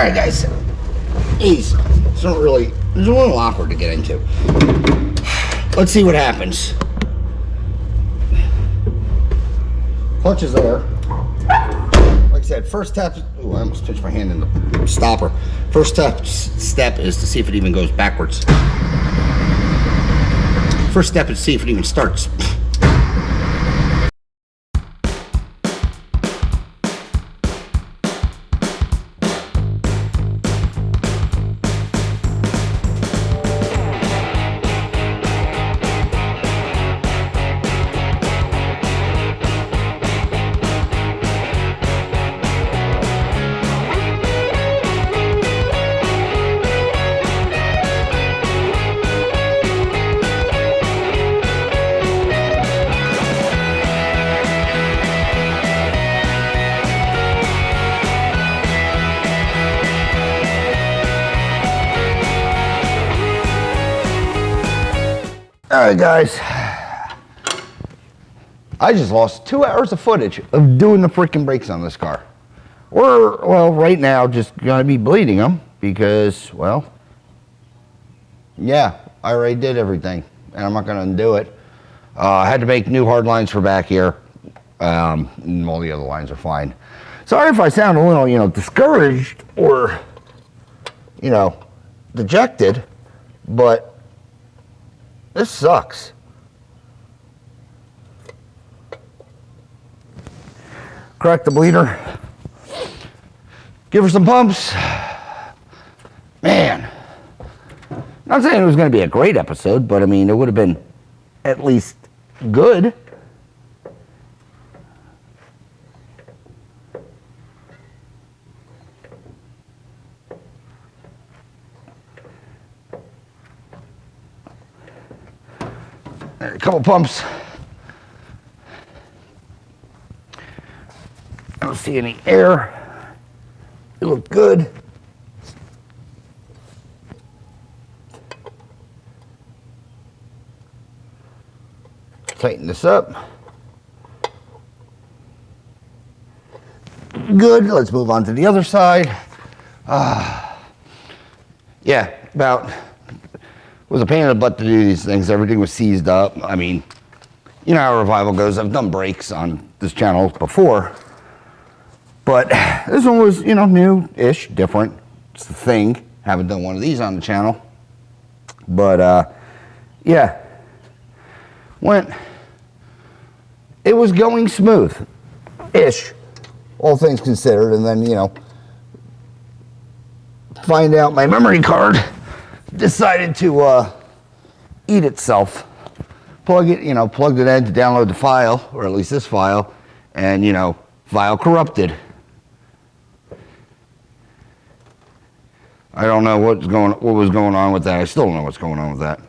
Alright guys, it's a little awkward to get into. Let's see what happens. Clutch is there. Like I said, first step, ooh, I almost touched my hand in the stopper. First step is to see if it even goes backwards. First step is to see if it even starts. Alright guys, I just lost 2 hours of footage of doing the freaking brakes on this car. Well, right now just gonna be bleeding them because, well, yeah, I already did everything and I'm not gonna undo it. I had to make new hard lines for back here, and all the other lines are fine. Sorry if I sound a little, discouraged or, dejected, but this sucks. Crack the bleeder. Give her some pumps. Man. Not saying it was going to be a great episode, but I mean, it would have been at least good. A couple pumps. I don't see any air. It looked good. Tighten this up. Good. Let's move on to the other side. Yeah, it was a pain in the butt to do these things. Everything was seized up. I mean, you know how Revival goes. I've done brakes on this channel before, but this one was, new-ish, different. It's the thing. Haven't done one of these on the channel, but yeah, it was going smooth-ish, all things considered, and then, find out my memory card decided to eat itself. Plugged it in to download the file, or at least this file, and file corrupted. I don't know what was going on with that. I still don't know what's going on with that.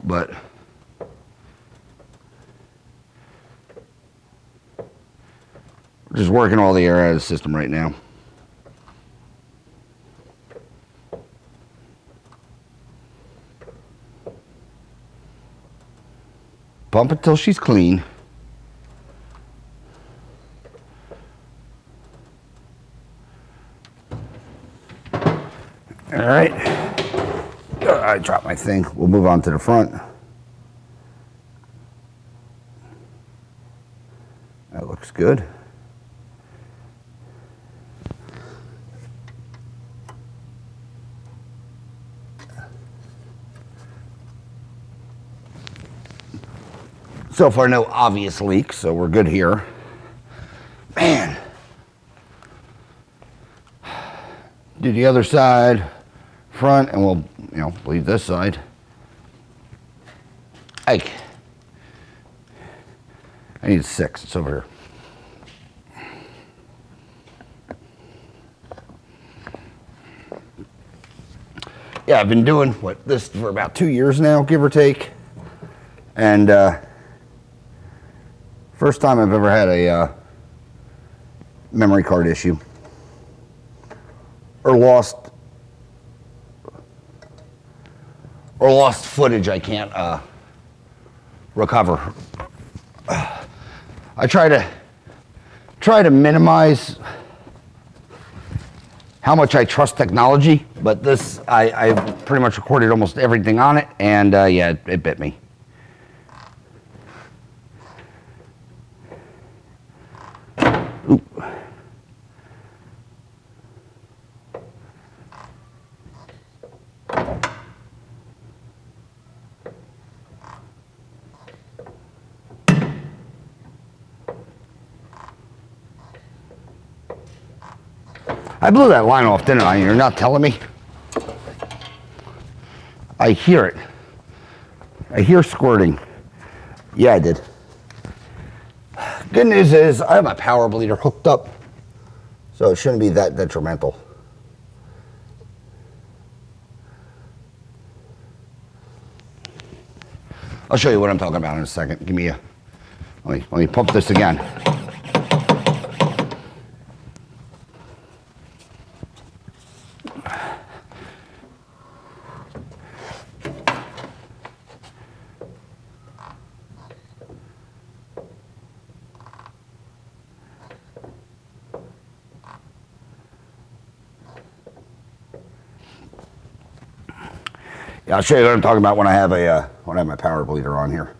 But we're just working all the air out of the system right now. Pump it till she's clean. All right. I dropped my thing. We'll move on to the front. That looks good. So far, no obvious leaks, so we're good here. Man. Do the other side, front, and we'll, leave this side. I need 6. It's over here. Yeah, I've been doing this for about 2 years now, give or take, and first time I've ever had a memory card issue or lost footage I can't recover. I try to minimize how much I trust technology, but this, I pretty much recorded almost everything on it, and yeah, it bit me. Ooh. I blew that line off, didn't I? You're not telling me? I hear it. I hear squirting. Yeah, I did. Good news is I have my power bleeder hooked up, so it shouldn't be that detrimental. I'll show you what I'm talking about in a second. Give me a, let me pump this again. Yeah, I'll show you what I'm talking about when I have my power bleeder on here.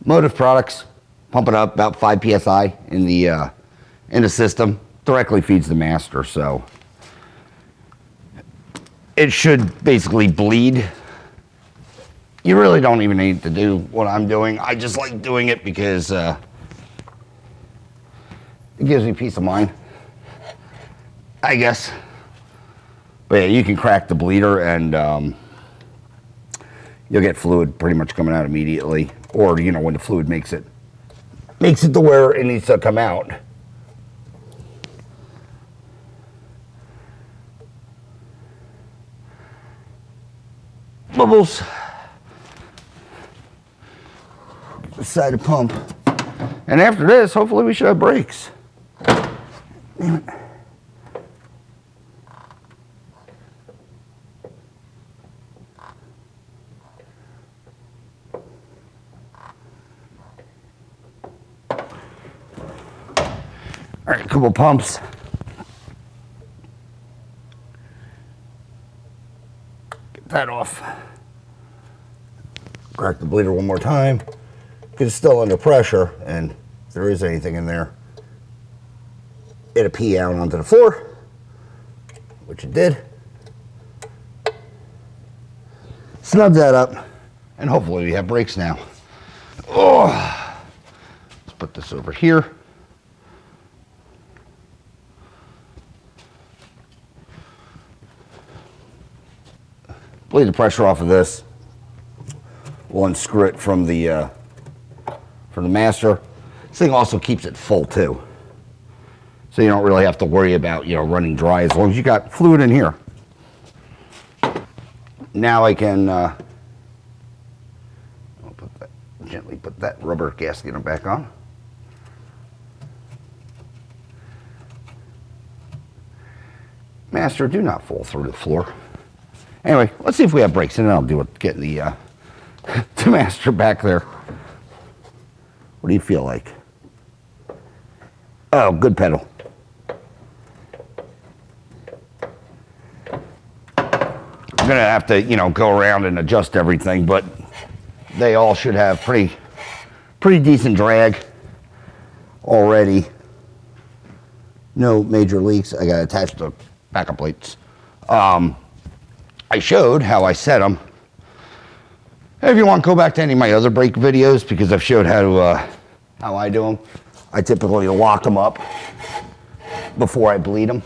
Motive products, pump it up about 5 psi in the system. Directly feeds the master, so it should basically bleed. You really don't even need to do what I'm doing. I just like doing it because it gives me peace of mind, I guess. But yeah, you can crack the bleeder and you'll get fluid pretty much coming out immediately, or you know, when the fluid makes it to where it needs to come out. Bubbles. Side of pump. And after this, hopefully we should have brakes. Damn it. All right, couple pumps. Get that off. Crack the bleeder one more time, because it's still under pressure, and if there is anything in there, it'll pee out onto the floor, which it did. Snug that up, and hopefully we have brakes now. Oh, let's put this over here. Bleed the pressure off of this. We'll unscrew it from the master. This thing also keeps it full too, so you don't really have to worry about, you know, running dry as long as you got fluid in here. Now I can I'll gently put that rubber gasket back on. Master, do not fall through the floor. Anyway, let's see if we have brakes, and then I'll do it. Get the the master back there. What do you feel like? Oh, good pedal. I'm gonna have to, you know, go around and adjust everything, but they all should have pretty decent drag already. No major leaks. I got attached to backup plates. I showed how I set them. If you want, go back to any of my other brake videos, because I've showed how I do them. I typically lock them up before I bleed them,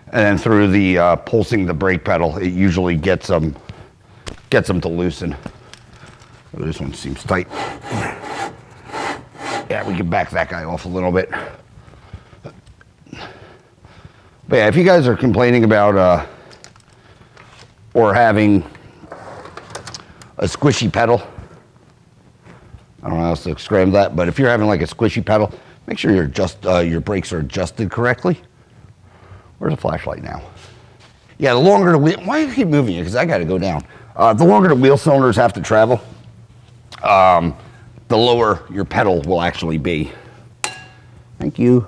and then through the pulsing the brake pedal, it usually gets them to loosen. Oh, this one seems tight. Yeah, we can back that guy off a little bit. But yeah, if you guys are complaining about or having a squishy pedal, I don't know how else to scramble that. But if you're having like a squishy pedal, make sure your brakes are adjusted correctly. Where's the flashlight now? Yeah, the longer the wheel, why do you keep moving it? Because I got to go down. The longer the wheel cylinders have to travel, the lower your pedal will actually be. Thank you.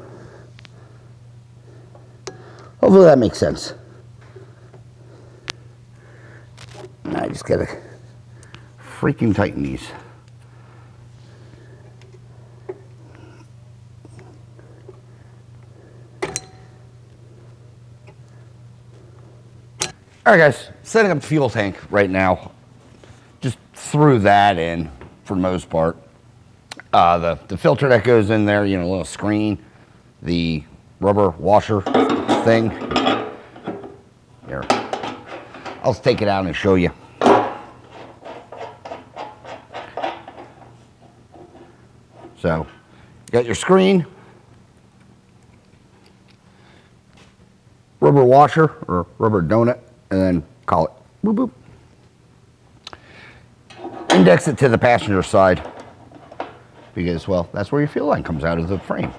Hopefully that makes sense. I just gotta freaking tighten these. All right, guys, setting up the fuel tank right now. Just threw that in for the most part. The filter that goes in there, you know, a little screen, the rubber washer thing. Here, I'll take it out and show you. So, you got your screen, rubber washer or rubber donut, and then call it boop boop. Index it to the passenger side because, well, that's where your fuel line comes out of the frame.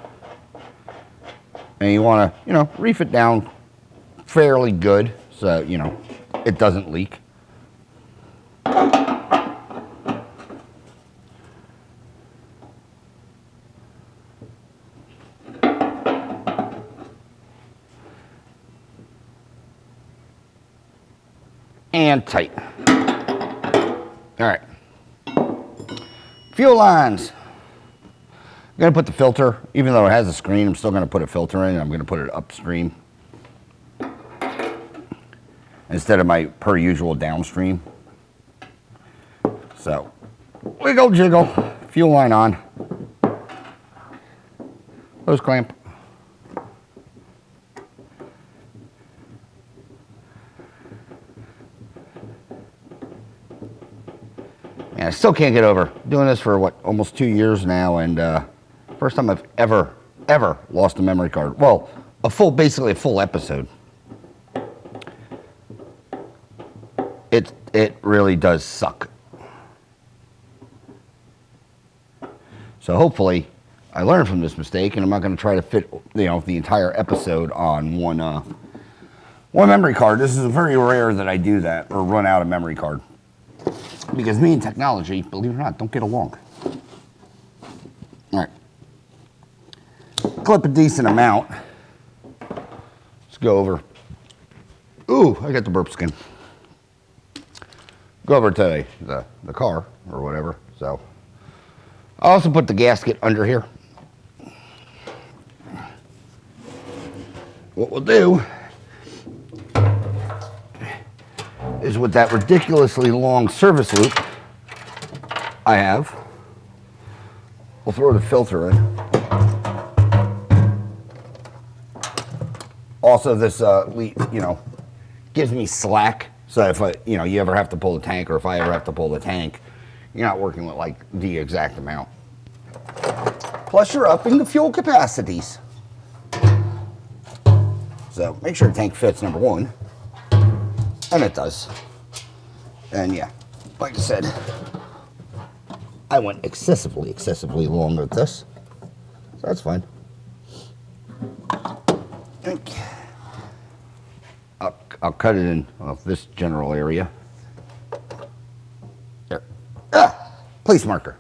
And you want to, you know, reef it down fairly good so, you know, it doesn't leak. And tight. All right. Fuel lines. I'm going to put the filter, even though it has a screen, I'm still going to put a filter in. I'm going to put it upstream instead of my per usual downstream. So, wiggle jiggle, fuel line on. Hose clamp. And I still can't get over doing this for what, almost 2 years now, and first time I've ever lost a memory card. Well, basically a full episode. It really does suck. So hopefully I learned from this mistake, and I'm not going to try to fit, you know, the entire episode on one memory card. This is very rare that I do that or run out of memory card. Because me and technology, believe it or not, don't get along. All right. Clip a decent amount. Let's go over. Ooh, I got the burp skin. Go over to the car or whatever. So, I also put the gasket under here. What we'll do is with that ridiculously long service loop I have, we'll throw the filter in. Also, this you know, gives me slack. So if you ever have to pull the tank, or if I ever have to pull the tank, you're not working with like the exact amount. Plus, you're upping the fuel capacities. So make sure the tank fits, number one. And it does. And yeah, like I said, I went excessively long with this. So that's fine. I'll cut it in this general area. There. Place marker.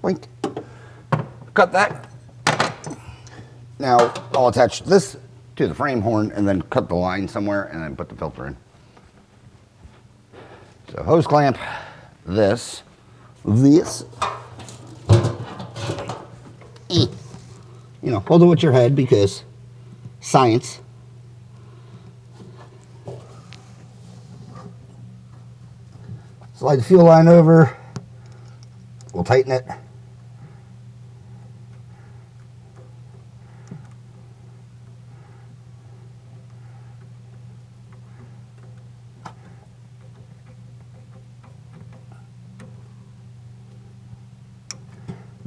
Boink. Cut that. Now, I'll attach this to the frame horn and then cut the line somewhere and then put the filter in. So hose clamp, this. You know, hold it with your head because science. Slide the fuel line over. We'll tighten it.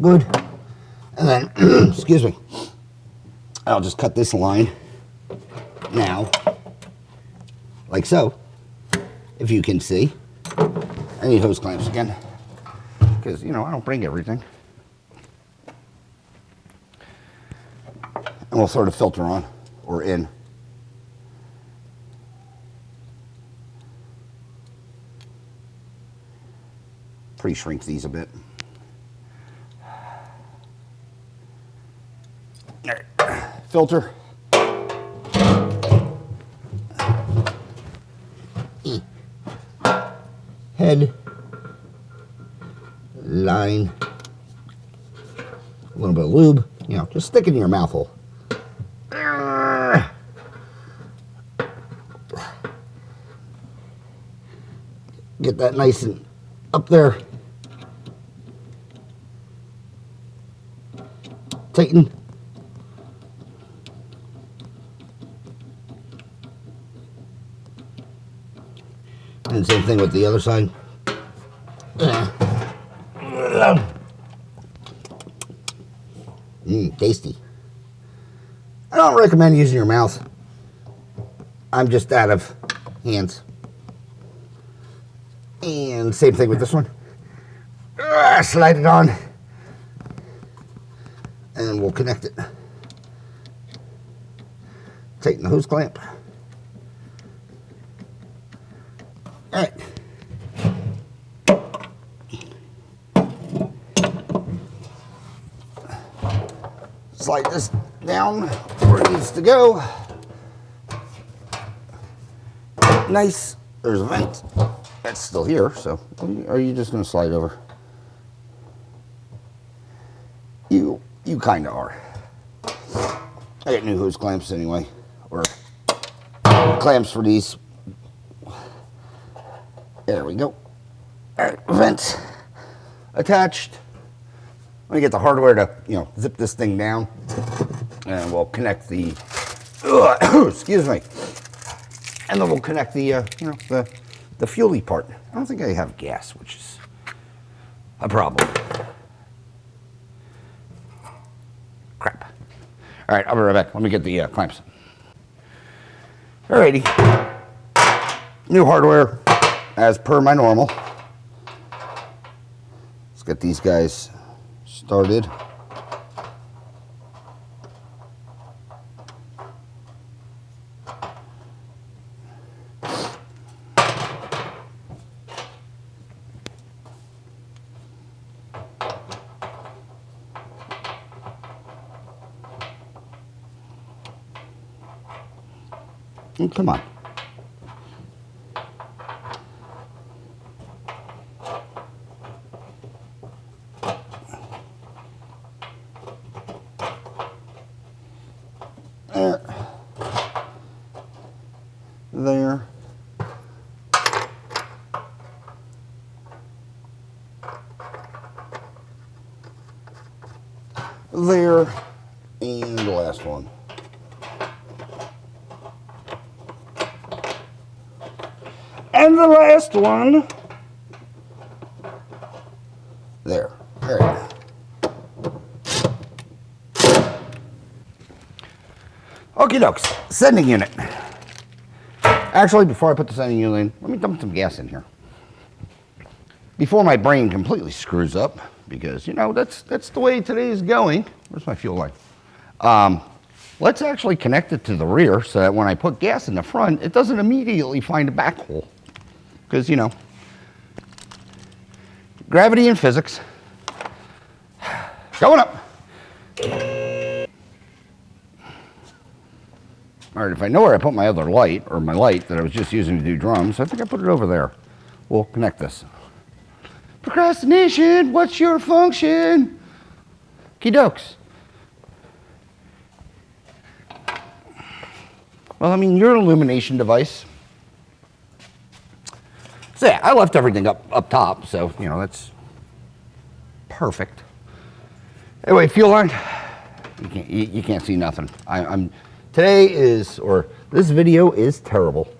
Good. And then, excuse me, I'll just cut this line now, like so, if you can see. I need hose clamps again, because, you know, I don't bring everything. And we'll throw the filter on, or in. Pre-shrink these a bit. All right. Filter. Head. Line. A little bit of lube. You know, just stick it in your mouth hole. Get that nice and up there. Tighten. And same thing with the other side. Tasty. I don't recommend using your mouth. I'm just out of hands. And same thing with this one. Slide it on. And we'll connect it. Tighten the hose clamp. All right. Slide this down where it needs to go. Nice. There's a vent. That's still here, so are you just going to slide over? You kind of are. I got new hose clamps anyway, or clamps for these. There we go. All right, vent attached. Let me get the hardware to, you know, zip this thing down, and we'll connect the. Excuse me. And then we'll connect the, you know, the fuel-y part. I don't think I have gas, which is a problem. Crap. All right, I'll be right back. Let me get the clamps. Alrighty. New hardware, as per my normal. Let's get these guys started. Oh, come on. There. There. There. And the last one. And the last one. There. All right. Okie dokes. Sending unit. Actually, before I put the sending unit in, let me dump some gas in here. Before my brain completely screws up, because, you know, that's the way today is going. Where's my fuel line? Let's actually connect it to the rear so that when I put gas in the front, it doesn't immediately find a back hole. Because, you know, gravity and physics. Going up. All right, if I know where I put my other light, or my light that I was just using to do drums, I think I put it over there. We'll connect this. Procrastination, what's your function? Okie dokes. Well, I mean, your illumination device. So yeah, I left everything up top, so, you know, that's perfect. Anyway, fuel line, you can't see nothing. Today is, or this video is terrible,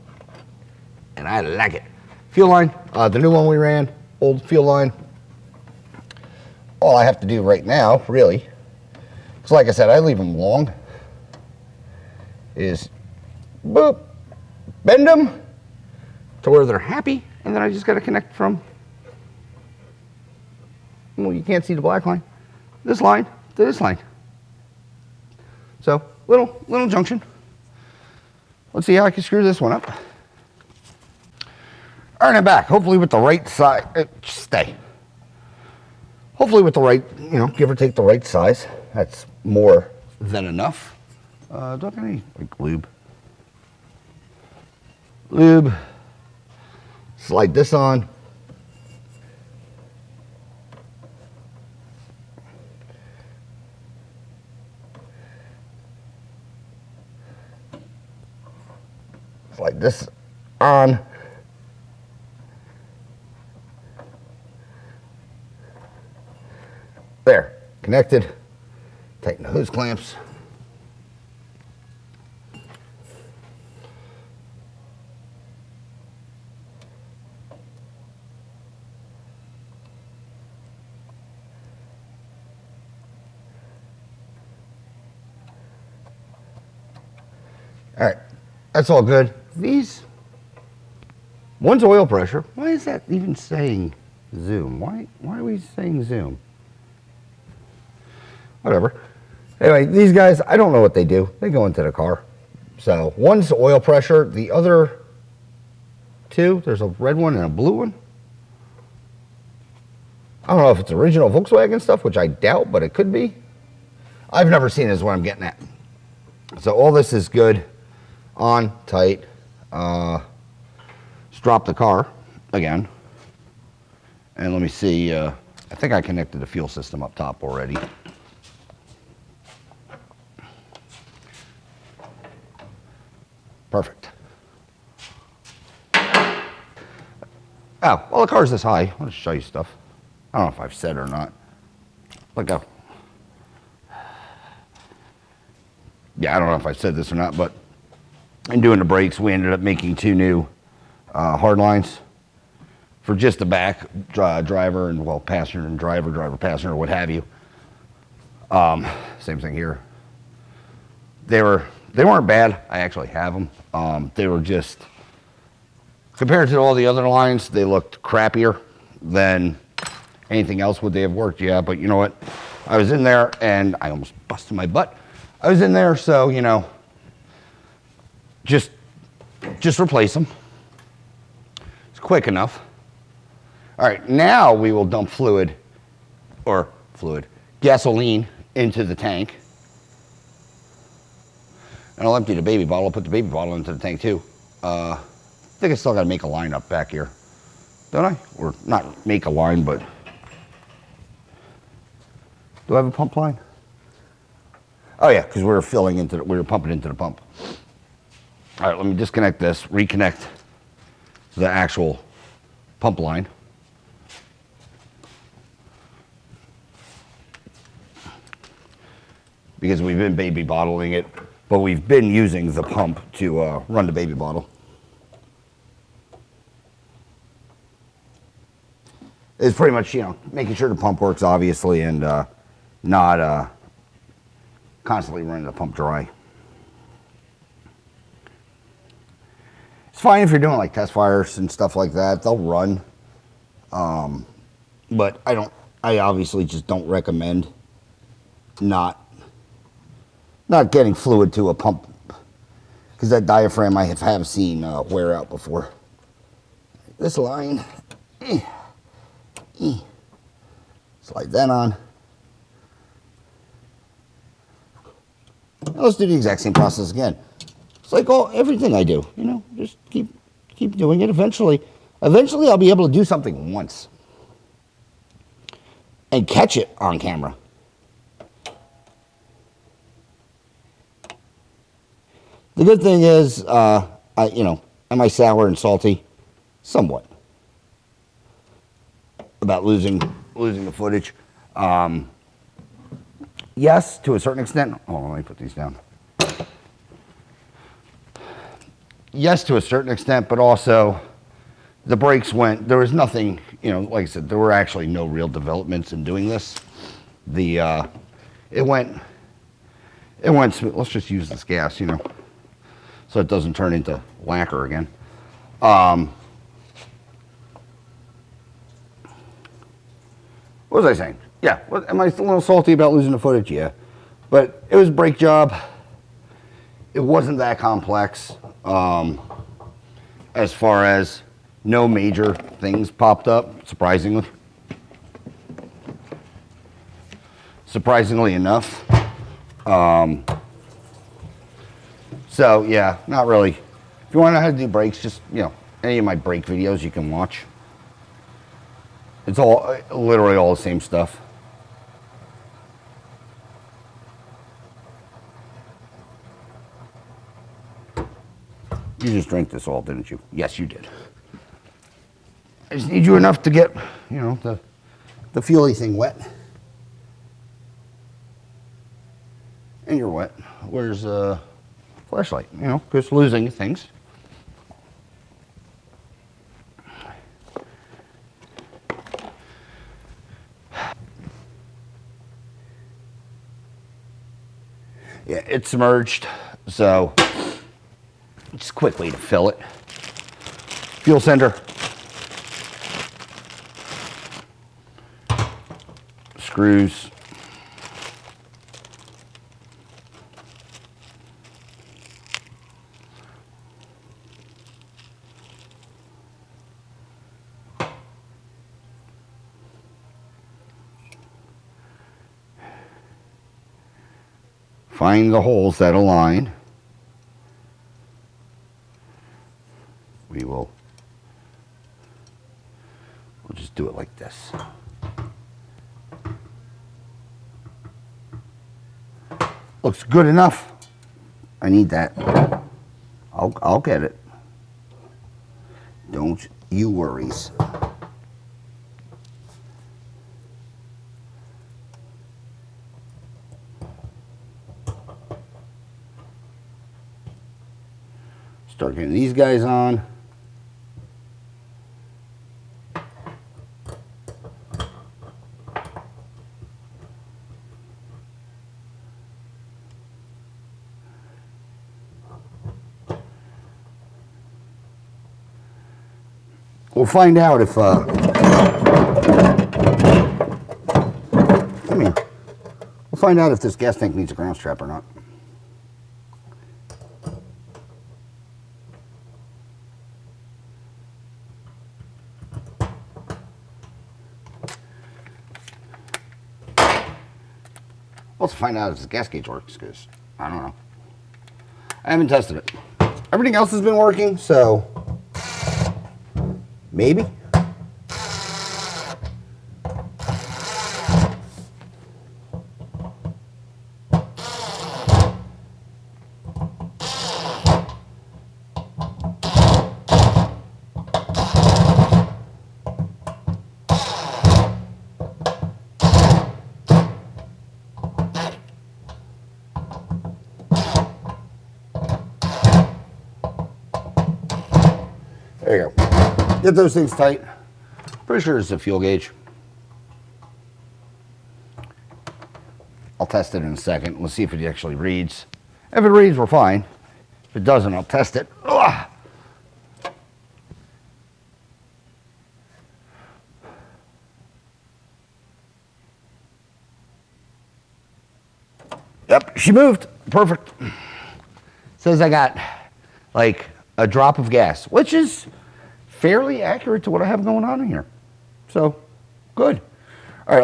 and I like it. Fuel line, the new one we ran, old fuel line. All I have to do right now, really, because like I said, I leave them long, is boop, bend them to where they're happy, And then I just got to connect from, well, you can't see the black line, this line to this line. So, little junction. Let's see how I can screw this one up. All right, I'm back. Hopefully with the right side. Stay. Hopefully with the right, give or take the right size. That's more than enough. Do I have any like lube? Lube. Slide this on. Slide this on. There, connected. Tighten the hose clamps. All right, that's all good. These, one's oil pressure. Why is that even saying zoom? Why are we saying zoom? Whatever. Anyway, these guys, I don't know what they do. They go into the car. So one's oil pressure. The other two, there's a red one and a blue one. I don't know if it's original Volkswagen stuff, which I doubt, but it could be. I've never seen it is what I'm getting at. So all this is good. On, tight. Let's drop the car again. And let me see. I think I connected the fuel system up top already. Perfect. Oh, well, the car's this high. I want to show you stuff. I don't know if I've said it or not. Let go. Yeah, I don't know if I said this or not, but in doing the brakes, we ended up making 2 new hard lines for just the back driver and, well, passenger and driver, passenger, what have you. Same thing here. They weren't bad. I actually have them. They were just, compared to all the other lines, they looked crappier than anything else. Would they have worked? Yeah, but you know what? I was in there and I almost busted my butt. I was in there, so, just replace them. It's quick enough. All right, now we will dump gasoline into the tank. And I'll empty the baby bottle. I'll put the baby bottle into the tank too. I think I still got to make a line up back here. Don't I? Or not make a line, but do I have a pump line? Oh yeah, because we were pumping into the pump. All right, let me disconnect this, reconnect the actual pump line. Because we've been baby bottling it, but we've been using the pump to run the baby bottle. It's pretty much, making sure the pump works, obviously, and not constantly running the pump dry. It's fine if you're doing like test fires and stuff like that. They'll run. But I obviously just don't recommend not getting fluid to a pump, because that diaphragm I have seen wear out before. This line, slide that on. Now let's do the exact same process again. It's like everything I do, just keep doing it. Eventually I'll be able to do something once and catch it on camera. The good thing is, am I sour and salty? Somewhat. About losing the footage. Yes, to a certain extent. Oh, let me put these down. Yes, to a certain extent, but also the brakes there was nothing, like I said, there were actually no real developments in doing this. It went smooth. Let's just use this gas, so it doesn't turn into lacquer again. What was I saying? Yeah, am I a little salty about losing the footage? Yeah. But it was a brake job. It wasn't that complex. As far as no major things popped up, surprisingly. Surprisingly enough. So yeah, not really. If you want to know how to do brakes, just, any of my brake videos you can watch. It's all literally all the same stuff. You just drank this all, didn't you? Yes, you did. I just need you enough to get, the fuely thing wet. And you're wet. Where's flashlight? Because losing things. Yeah, it's submerged, so just a quick way to fill it. Fuel sender. Screws. Find the holes that align. We'll just do it like this. Looks good enough. I need that. I'll get it. Don't you worries. Start getting these guys on. We'll find out if, we'll find out if this gas tank needs a ground strap or not. Let's find out if this gas gauge works, because I don't know. I haven't tested it. Everything else has been working, so maybe. There you go. Get those things tight. Pretty sure it's a fuel gauge. I'll test it in a second. We'll see if it actually reads. If it reads, we're fine. If it doesn't, I'll test it. Ugh. Yep, she moved. Perfect. Says I got like a drop of gas, which is fairly accurate to what I have going on in here. So, good. All right,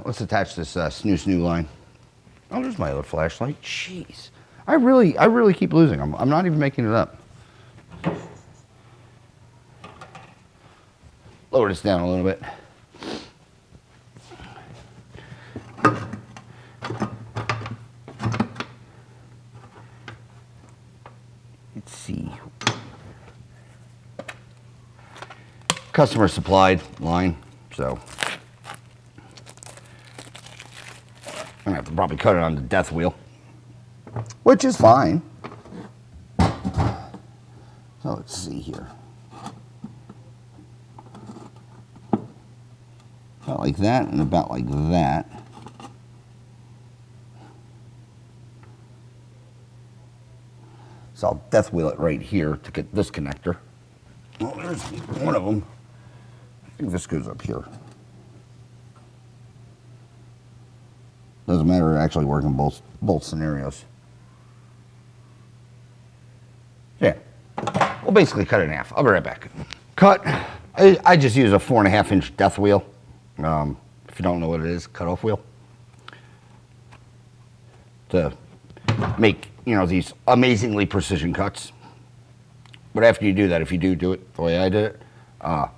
let's attach this snoo line. Oh, there's my other flashlight. Jeez, I really keep losing them. I'm not even making it up. Lower this down a little bit. Let's see. Customer supplied line, so I'm gonna have to probably cut it on the death wheel, which is fine. So let's see here. About like that and about like that. So I'll death wheel it right here to get this connector. Well, there's one of them. I think this goes up here. Doesn't matter, it actually works in both scenarios. Yeah, we'll basically cut it in half. I'll be right back. Cut. I just use a 4.5 inch death wheel. If you don't know what it is, cutoff wheel. To make, these amazingly precision cuts. But after you do that, if you do it the way I did it,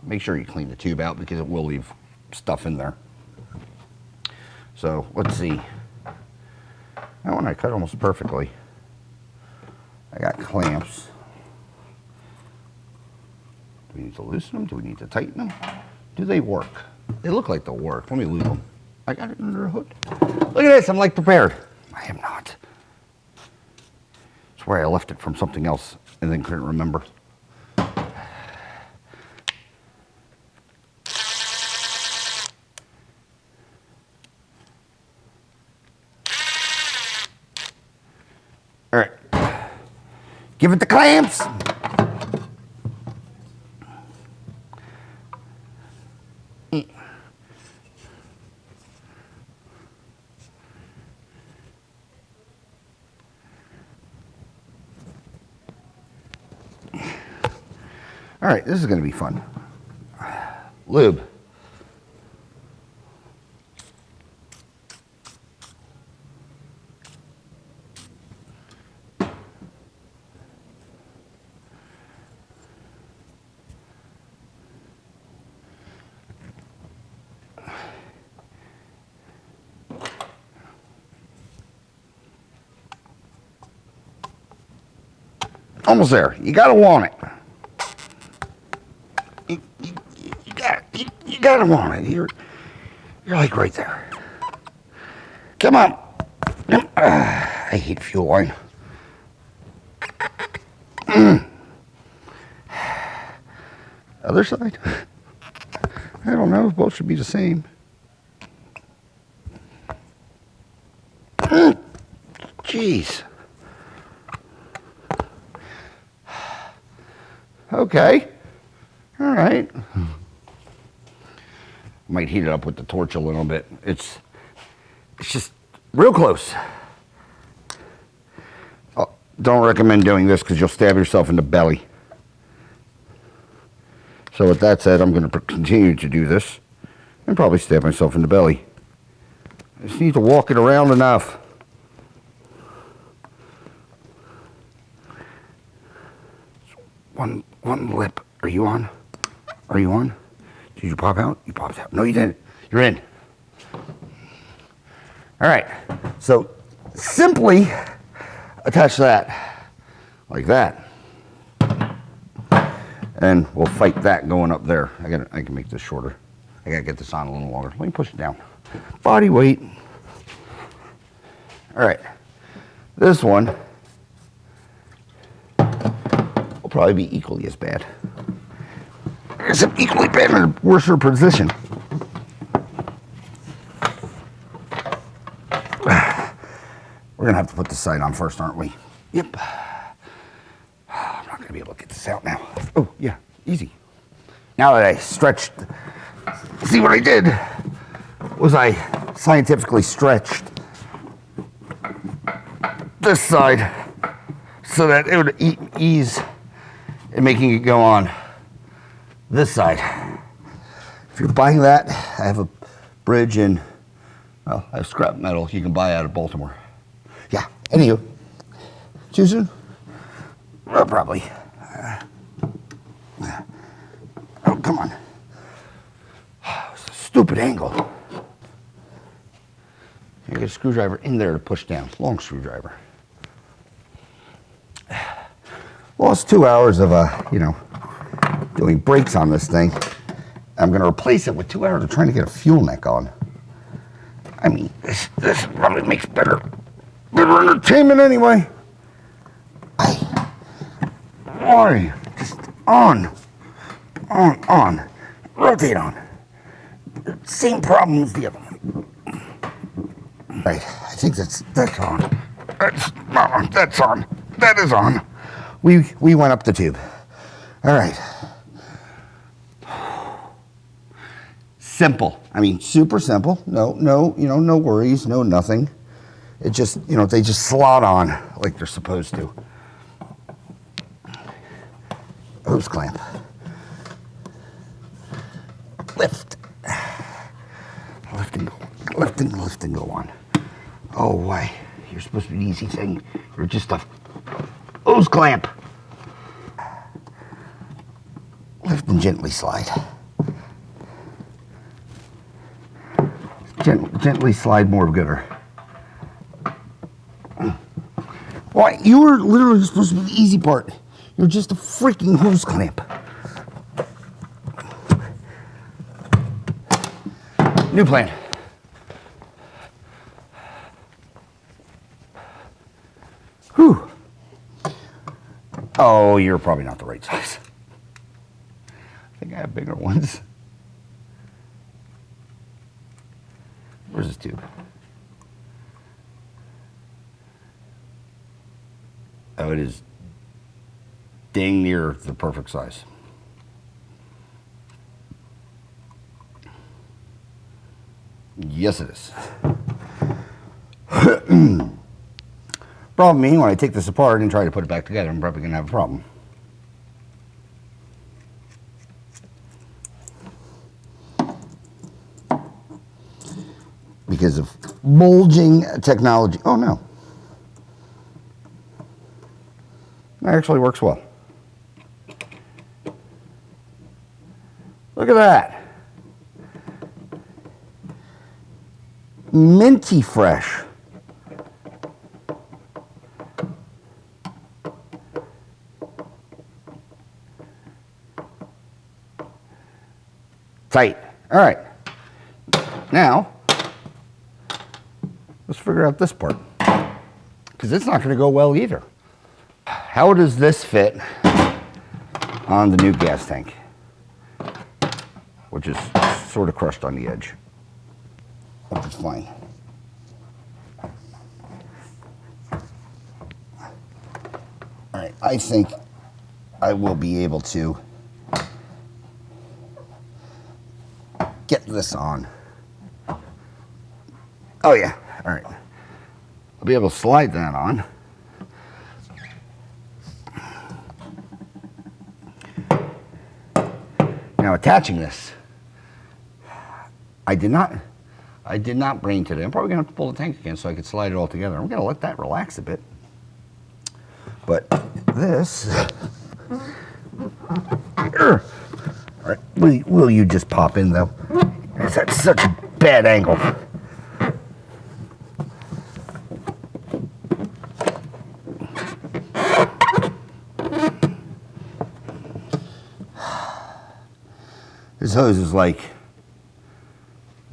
make sure you clean the tube out because it will leave stuff in there. So let's see. That one I cut almost perfectly. I got clamps. Do we need to loosen them? Do we need to tighten them? Do they work? They look like they'll work. Let me lube them. I got it under the hood. Look at this, I'm like prepared. I am not. I swear I left it from something else and then couldn't remember. All right, give it the clamps. All right, this is going to be fun. Lube. Almost there. You gotta want it. You gotta want it. You're like right there. Come on. I hate fuel line. Other side? I don't know. Both should be the same. Jeez. Okay. All right. Might heat it up with the torch a little bit. It's just real close. Oh, don't recommend doing this because you'll stab yourself in the belly. So with that said, I'm going to continue to do this and probably stab myself in the belly. I just need to walk it around enough. One lip. Are you on? Are you on? Did you pop out? You popped out. No, you didn't. You're in. All right. So simply attach that like that. And we'll fight that going up there. I can make this shorter. I gotta get this on a little longer. Let me push it down. Body weight. All right. This one will probably be equally as bad. Except equally bad in a worse position. We're gonna have to put this side on first, aren't we? Yep. I'm not gonna be able to get this out now. Oh, yeah, easy. Now that I stretched, see what I did was I scientifically stretched this side so that it would ease in making it go on this side. If you're buying that, I have a bridge in, well, I have scrap metal you can buy out of Baltimore. Yeah, anywho, too soon? Well, probably. Oh, come on. It's a stupid angle. You get a screwdriver in there to push down. Long screwdriver. Lost 2 hours of, doing brakes on this thing. I'm going to replace it with 2 hours of trying to get a fuel neck on. I mean, this probably makes better entertainment anyway. Why? Just on. Rotate on. Same problem as the other one. Right, I think that's on. That's on. That is on. We went up the tube. All right. simple. I mean, super simple. No, no worries, no nothing. It just, they just slot on like they're supposed to. Hose clamp. Lift. Lift and go on. Oh, why? You're supposed to be an easy thing. You're just a hose clamp. Lift and gently slide. Gently slide more gooder. Why? You were literally supposed to be the easy part. You're just a freaking hose clamp. New plan. Whew. Oh, you're probably not the right size. I think I have bigger ones. Where's this tube? Oh, it is dang near the perfect size. Yes, it is. Problem being, when I take this apart and try to put it back together, I'm probably going to have a problem. Because of bulging technology. Oh, no. That actually works well. Look at that. Minty fresh. Tight. All right. Now, let's figure out this part, because it's not going to go well either. How does this fit on the new gas tank, which is sort of crushed on the edge, which is fine. All right, I think I will be able to get this on. Oh yeah, all right. I'll be able to slide that on. Now attaching this, I did not brain today. I'm probably gonna have to pull the tank again so I could slide it all together. I'm gonna let that relax a bit. But this, all right, will you just pop in though? It's at such a bad angle. This hose is like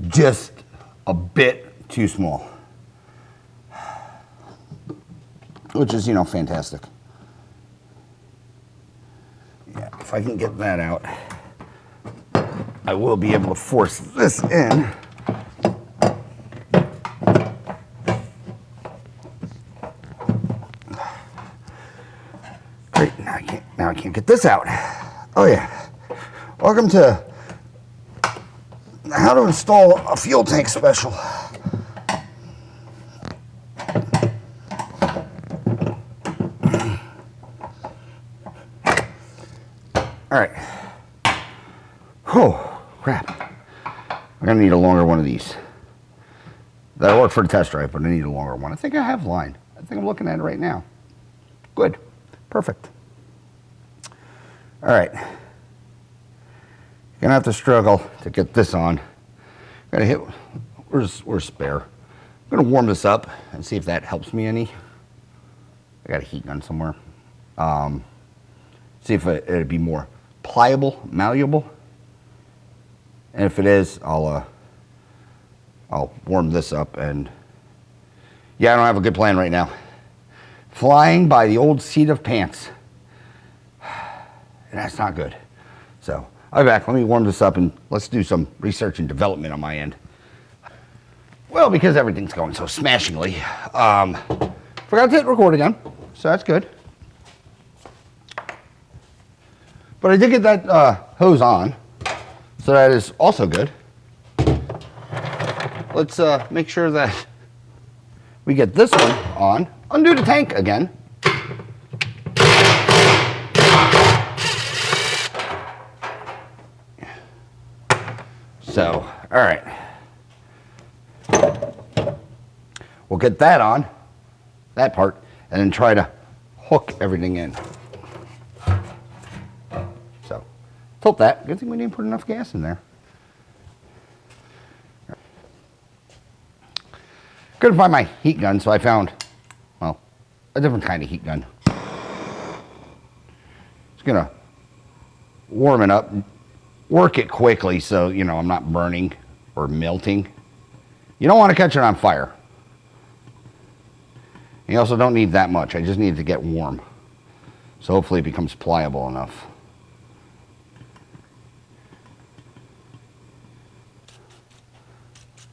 just a bit too small, which is, fantastic. Yeah, if I can get that out, I will be able to force this in. Great, now I can't get this out. Oh yeah. Welcome to how to install a fuel tank special. All right. Oh, crap. I'm gonna need a longer one of these. That'll work for the test drive, but I need a longer one. I think I have line. I think I'm looking at it right now. Good. Perfect. All right. Gonna have to struggle to get this on. Gotta hit, where's spare? I'm gonna warm this up and see if that helps me any. I got a heat gun somewhere. See if it'd be more pliable, malleable. And if it is, I'll warm this up. And yeah, I don't have a good plan right now. Flying by the old seat of pants. And that's not good. So I'll be back. Let me warm this up and let's do some research and development on my end. Well, because everything's going so smashingly, forgot to hit record again, so that's good. But I did get that hose on, so that is also good. let's make sure that we get this one on. Undo the tank again. So, all right. We'll get that on, that part, and then try to hook everything in. So, tilt that. Good thing we didn't put enough gas in there. Couldn't find my heat gun, so I found, well, a different kind of heat gun. It's gonna warm it up, work it quickly so, you know, I'm not burning or melting. You don't want to catch it on fire. You also don't need that much. I just need it to get warm. So hopefully it becomes pliable enough.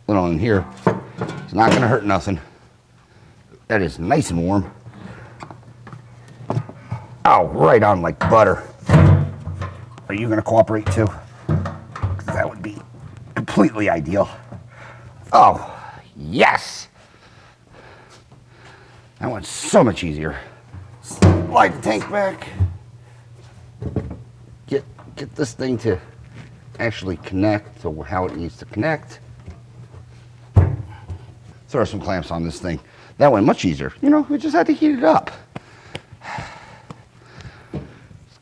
Little in here. It's not going to hurt nothing. That is nice and warm. Oh, right on like butter. Are you going to cooperate too? That would be completely ideal. Oh, yes. That one's so much easier. Slide the tank back. Get this thing to actually connect to how it needs to connect. Throw some clamps on this thing. That went much easier. You know, we just had to heat it up.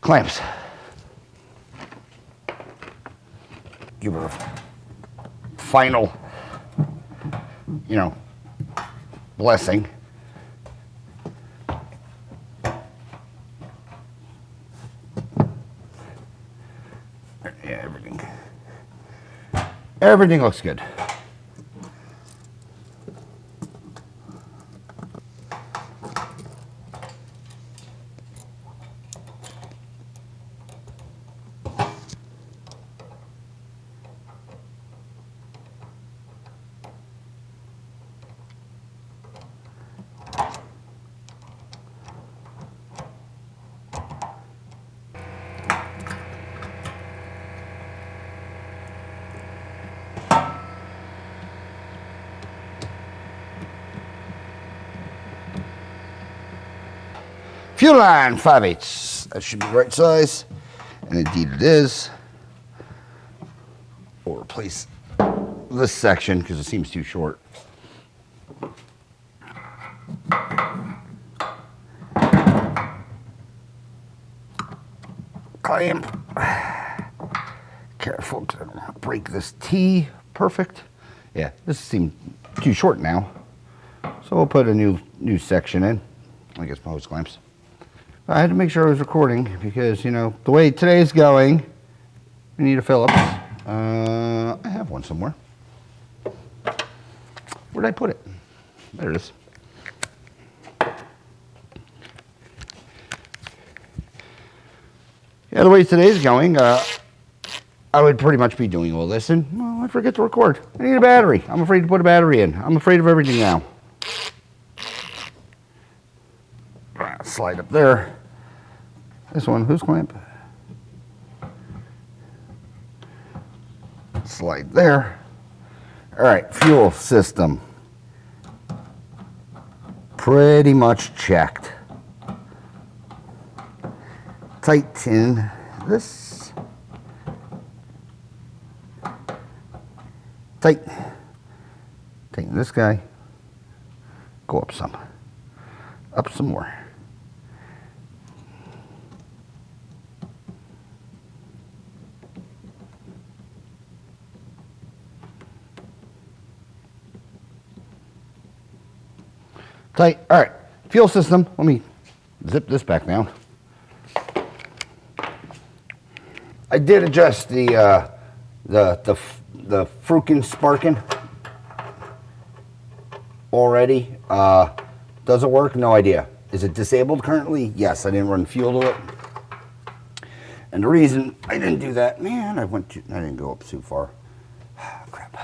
Clamps. Give her a final, you know, blessing. Yeah, everything looks good. Fuel line 5/8. That should be the right size, and indeed it is. We'll replace this section because it seems too short. Clamp. Careful, because I don't want to break this T. Perfect. Yeah, this seems too short now, so we'll put a new section in. I guess hose clamps. I had to make sure I was recording because, you know, the way today's going, we need a Phillips. I have one somewhere. Where did I put it? There it is. Yeah, the way today's going, I would pretty much be doing all this, and well, I forget to record. I need a battery. I'm afraid to put a battery in. I'm afraid of everything now. Slide up there. This one, whose clamp? Slide there. All right, fuel system. Pretty much checked. Tighten this. Tighten this guy. Go up some. Up some more. Tight. All right, fuel system. Let me zip this back down. I did adjust the Frukin Sparkin already. Does it work? No idea. Is it disabled currently? Yes, I didn't run fuel to it. And the reason I didn't do that, man, I didn't go up too far. Crap.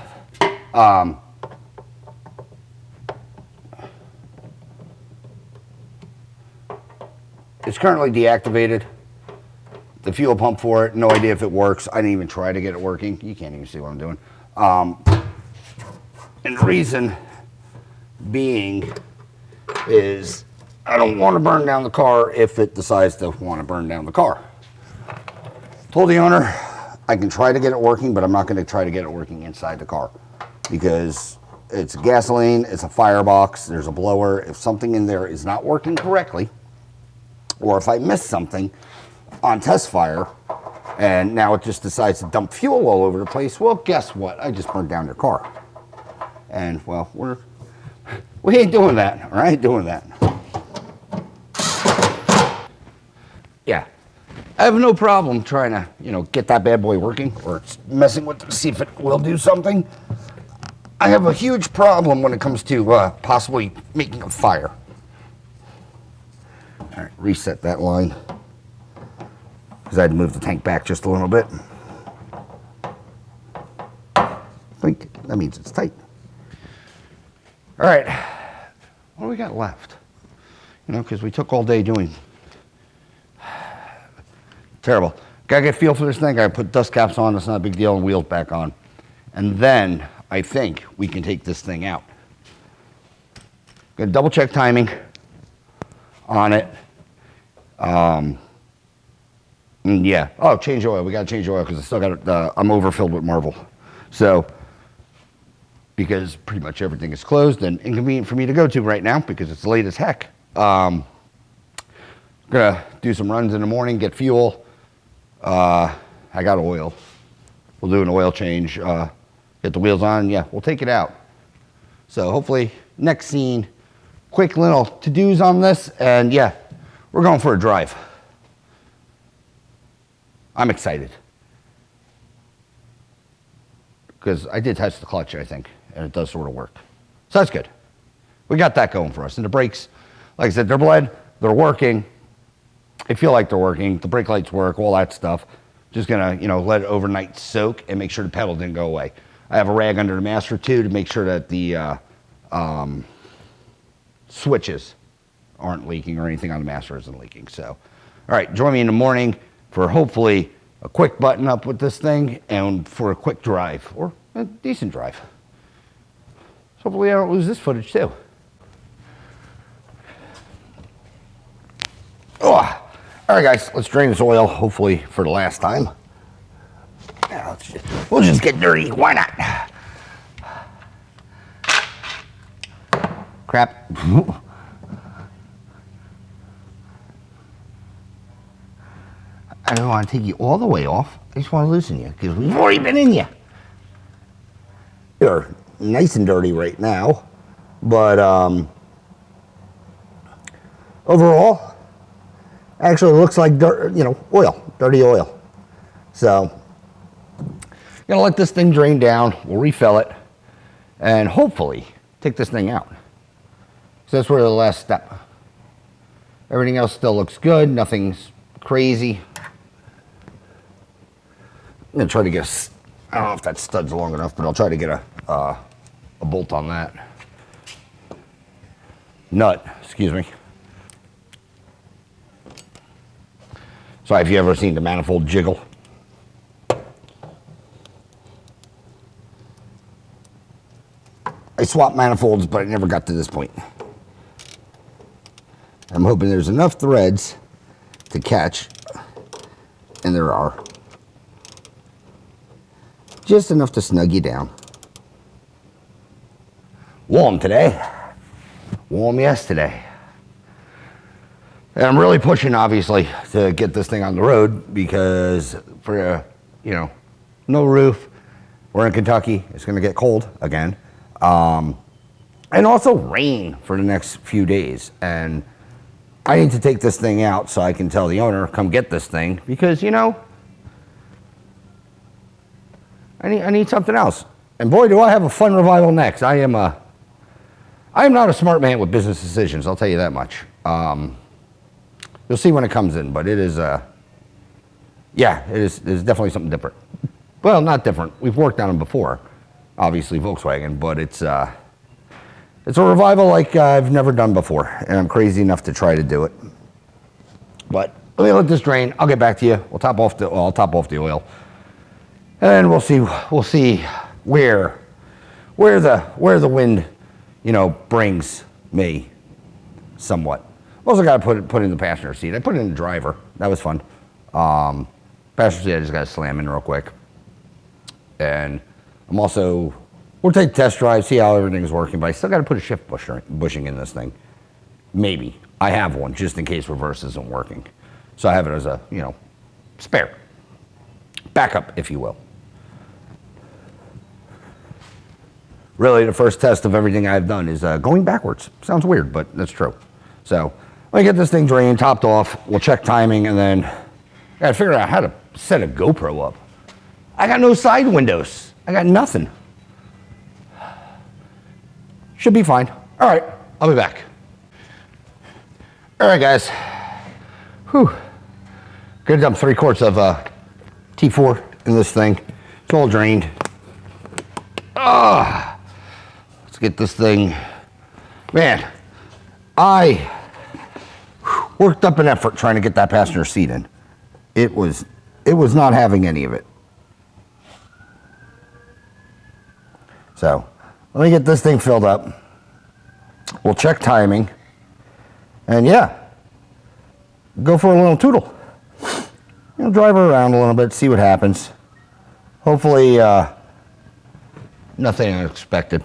It's currently deactivated. The fuel pump for it, no idea if it works. I didn't even try to get it working. You can't even see what I'm doing. And the reason being is I don't want to burn down the car if it decides to want to burn down the car. Told the owner I can try to get it working, but I'm not going to try to get it working inside the car because it's gasoline, it's a firebox, there's a blower. If something in there is not working correctly, or if I miss something on test fire and now it just decides to dump fuel all over the place, well, guess what? I just burned down your car. And, well, we ain't doing that, or I ain't doing that. Yeah. I have no problem trying to, get that bad boy working or messing with it to see if it will do something. I have a huge problem when it comes to possibly making a fire. All right, reset that line because I had to move the tank back just a little bit. I think that means it's tight. All right, what do we got left? Because we took all day doing. Terrible. Gotta get a feel for this thing. Gotta put dust caps on. It's not a big deal. And wheels back on. And then I think we can take this thing out. Gonna double check timing on it. And yeah. Oh, change oil. We gotta change oil because I still got I'm overfilled with Marvel. So because pretty much everything is closed and inconvenient for me to go to right now because it's late as heck. Gonna do some runs in the morning. Get fuel. I got oil. We'll do an oil change, get the wheels on. Yeah, we'll take it out. So hopefully next scene, quick little to-dos on this. And yeah, we're going for a drive. I'm excited. Because I did test the clutch, I think, and it does sort of work. So that's good. We got that going for us. And the brakes, like I said, they're bled, they're working. I feel like they're working. The brake lights work, all that stuff. Just gonna, let it overnight soak and make sure the pedal didn't go away. I have a rag under the master too to make sure that the switches aren't leaking or anything on the master isn't leaking. So, all right, join me in the morning for hopefully a quick button up with this thing and for a quick drive or a decent drive. So hopefully I don't lose this footage too. Oh. All right, guys, let's drain this oil, hopefully for the last time. Yeah, we'll just get dirty. Why not? Crap. I don't want to take you all the way off. I just want to loosen you because we've already been in you. You're nice and dirty right now, but overall, actually, it looks like dirt, oil, dirty oil. So, gonna let this thing drain down. We'll refill it, and hopefully take this thing out. So that's really the last step. Everything else still looks good. Nothing's crazy. I'm gonna try to get I don't know if that stud's long enough, but I'll try to get a bolt on that. Nut, excuse me. So if you ever seen the manifold jiggle. I swapped manifolds, but I never got to this point. I'm hoping there's enough threads to catch, and there are. Just enough to snug you down. Warm today. Warm yesterday. And I'm really pushing, obviously, to get this thing on the road because for, no roof. We're in Kentucky. It's going to get cold again. And also rain for the next few days. And I need to take this thing out so I can tell the owner, come get this thing because, I need something else. And boy, do I have a fun revival next. I am not a smart man with business decisions. I'll tell you that much. You'll see when it comes in, but it is, it is definitely something different. Well, not different. We've worked on them before, obviously Volkswagen, but it's a revival like I've never done before, and I'm crazy enough to try to do it. But let me let this drain. I'll get back to you. I'll top off the oil, and we'll see where where the wind, brings me somewhat. Also got to put it in the passenger seat. I put it in the driver. That was fun. Passenger seat, I just got to slam in real quick. And we'll take a test drive, see how everything's working, but I still got to put a shift bushing in this thing. Maybe. I have one, just in case reverse isn't working. So I have it as a, spare. Backup, if you will. Really, the first test of everything I've done is going backwards. Sounds weird, but that's true. So let me get this thing drained, topped off. We'll check timing, and then I got to figure out how to set a GoPro up. I got no side windows. I got nothing. Should be fine. All right, I'll be back. All right, guys. Whew. Gonna dump 3 quarts of T4 in this thing. It's all drained. Let's get this thing. Man, I worked up an effort trying to get that passenger seat in. It was not having any of it. So let me get this thing filled up. We'll check timing. And yeah, go for a little tootle. Drive her around a little bit, see what happens. Hopefully, nothing unexpected.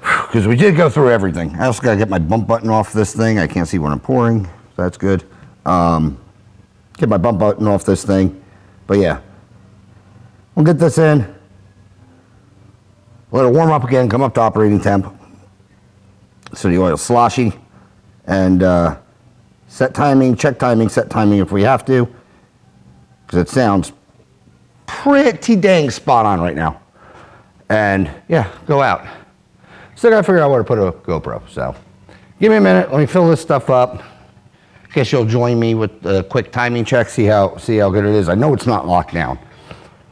Because we did go through everything. I also got to get my bump button off this thing. I can't see when I'm pouring, so that's good. Get my bump button off this thing. But yeah, we'll get this in. Let it warm up again, come up to operating temp. So the oil's sloshy. And set timing, check timing, set timing if we have to. Because it sounds pretty dang spot on right now. And yeah, go out. Still gotta figure out where to put a GoPro. So give me a minute, let me fill this stuff up. Guess you'll join me with a quick timing check, see how good it is. I know it's not locked down,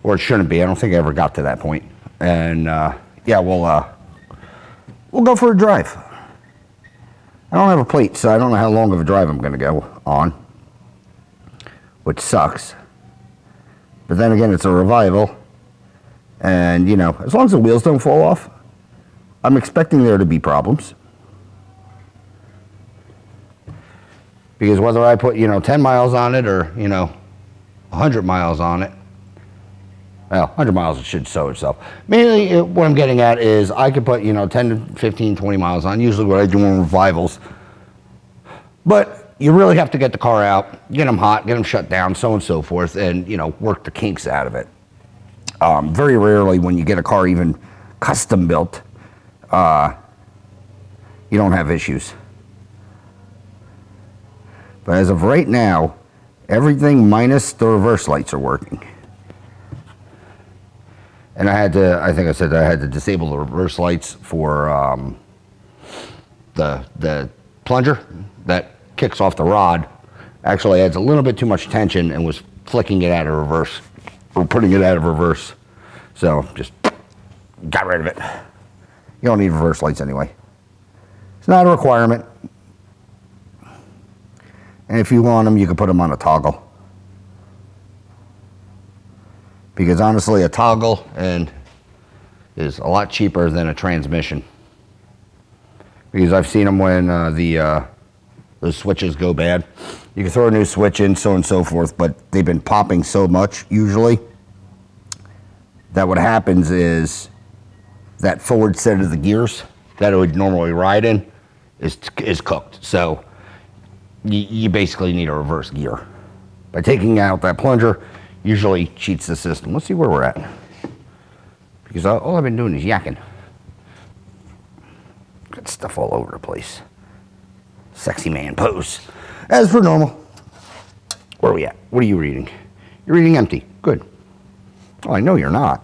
or it shouldn't be. I don't think I ever got to that point. And yeah, we'll go for a drive. I don't have a plate, so I don't know how long of a drive I'm gonna go on, which sucks. But then again, it's a revival, and as long as the wheels don't fall off, I'm expecting there to be problems. Because whether I put 10 miles on it or 100 miles on it, well, 100 miles it should show itself. Mainly what I'm getting at is I could put 10 to 15, 20 miles on, usually what I do in revivals. But you really have to get the car out, get them hot, get them shut down, so on and so forth, and work the kinks out of it. Very rarely when you get a car even custom built, you don't have issues. But as of right now, everything minus the reverse lights are working. And I think I said that I had to disable the reverse lights for the plunger that kicks off the rod. Actually adds a little bit too much tension and was flicking it out of reverse, or putting it out of reverse. So just got rid of it. You don't need reverse lights anyway. It's not a requirement. And if you want them, you can put them on a toggle. Because honestly, a toggle is a lot cheaper than a transmission. Because I've seen them when the switches go bad. You can throw a new switch in, so on and so forth, but they've been popping so much usually that what happens is that forward set of the gears that it would normally ride in is cooked. So you basically need a reverse gear. By taking out that plunger, usually cheats the system. Let's see where we're at. Because all I've been doing is yakking. Got stuff all over the place. Sexy man pose. As per normal. Where are we at? What are you reading? You're reading empty. Good. Oh, I know you're not.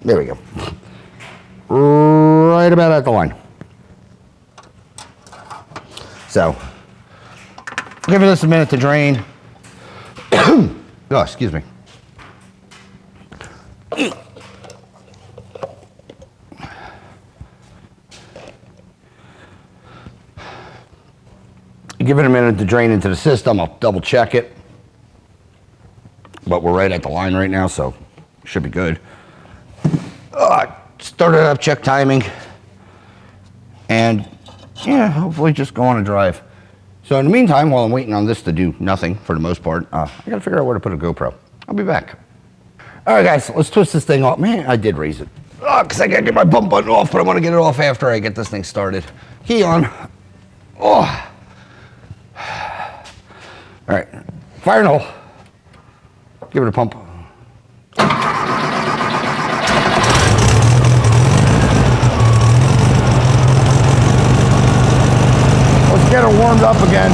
There we go. Right about at the line. So, give this a minute to drain. Oh, excuse me. Give it a minute to drain into the system. I'll double check it. But we're right at the line right now, so should be good. Start it up, check timing. And yeah, hopefully just go on a drive. So in the meantime, while I'm waiting on this to do nothing for the most part, I gotta figure out where to put a GoPro. I'll be back. All right, guys, let's twist this thing off. Man, I did raise it. Because I gotta get my bump button off, but I want to get it off after I get this thing started. Key on. Oh. All right, fire and hole. Give it a pump. Let's get her warmed up again.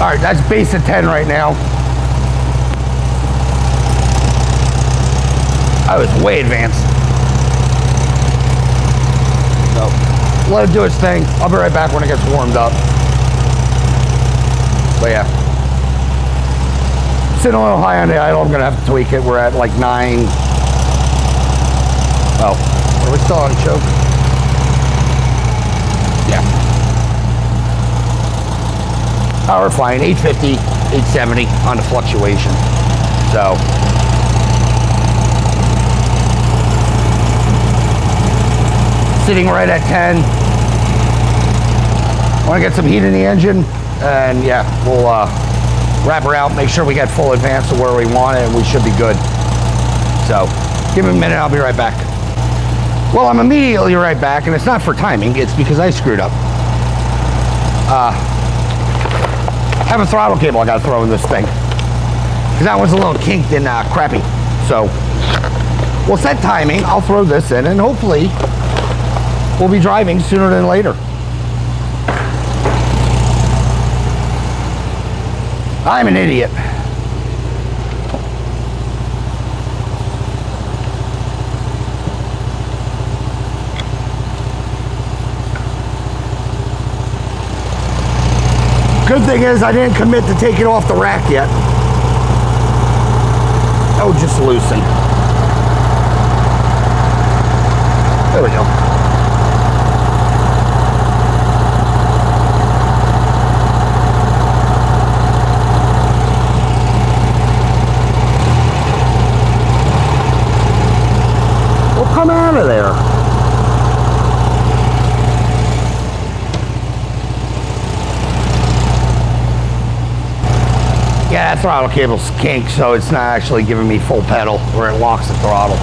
All right, that's base of 10 right now. I was way advanced. So, let it do its thing. I'll be right back when it gets warmed up. But yeah. Sitting a little high on the idle, I'm gonna have to tweak it. We're at like 9. Oh, are we still on choke? Yeah. We're flying 850, 870 on the fluctuation. So, sitting right at 10. Want to get some heat in the engine, and yeah, we'll wrap her out, make sure we get full advance to where we want it, and we should be good. So, give me a minute, I'll be right back. Well, I'm immediately right back, and it's not for timing, it's because I screwed up. I have a throttle cable I gotta throw in this thing, because that one's a little kinked and crappy. So we'll set timing, I'll throw this in, and hopefully we'll be driving sooner than later. I'm an idiot. Good thing is I didn't commit to take it off the rack yet. Oh, just loosen. There we go. Well, come out of there. Yeah, that throttle cable's kinked, so it's not actually giving me full pedal where it locks the throttle,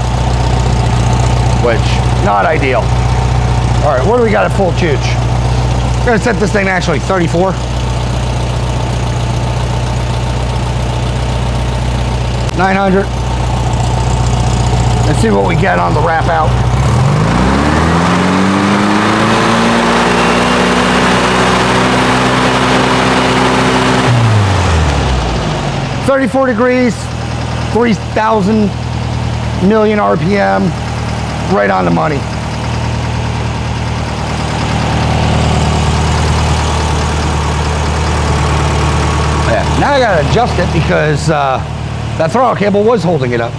which, not ideal. All right, what do we got at full chooch? We're gonna set this thing to actually 34. 900. Let's see what we get on the wrap out. $34 degrees, 3,000 million RPM, right on the money. Yeah, now I gotta adjust it because that throttle cable was holding it up.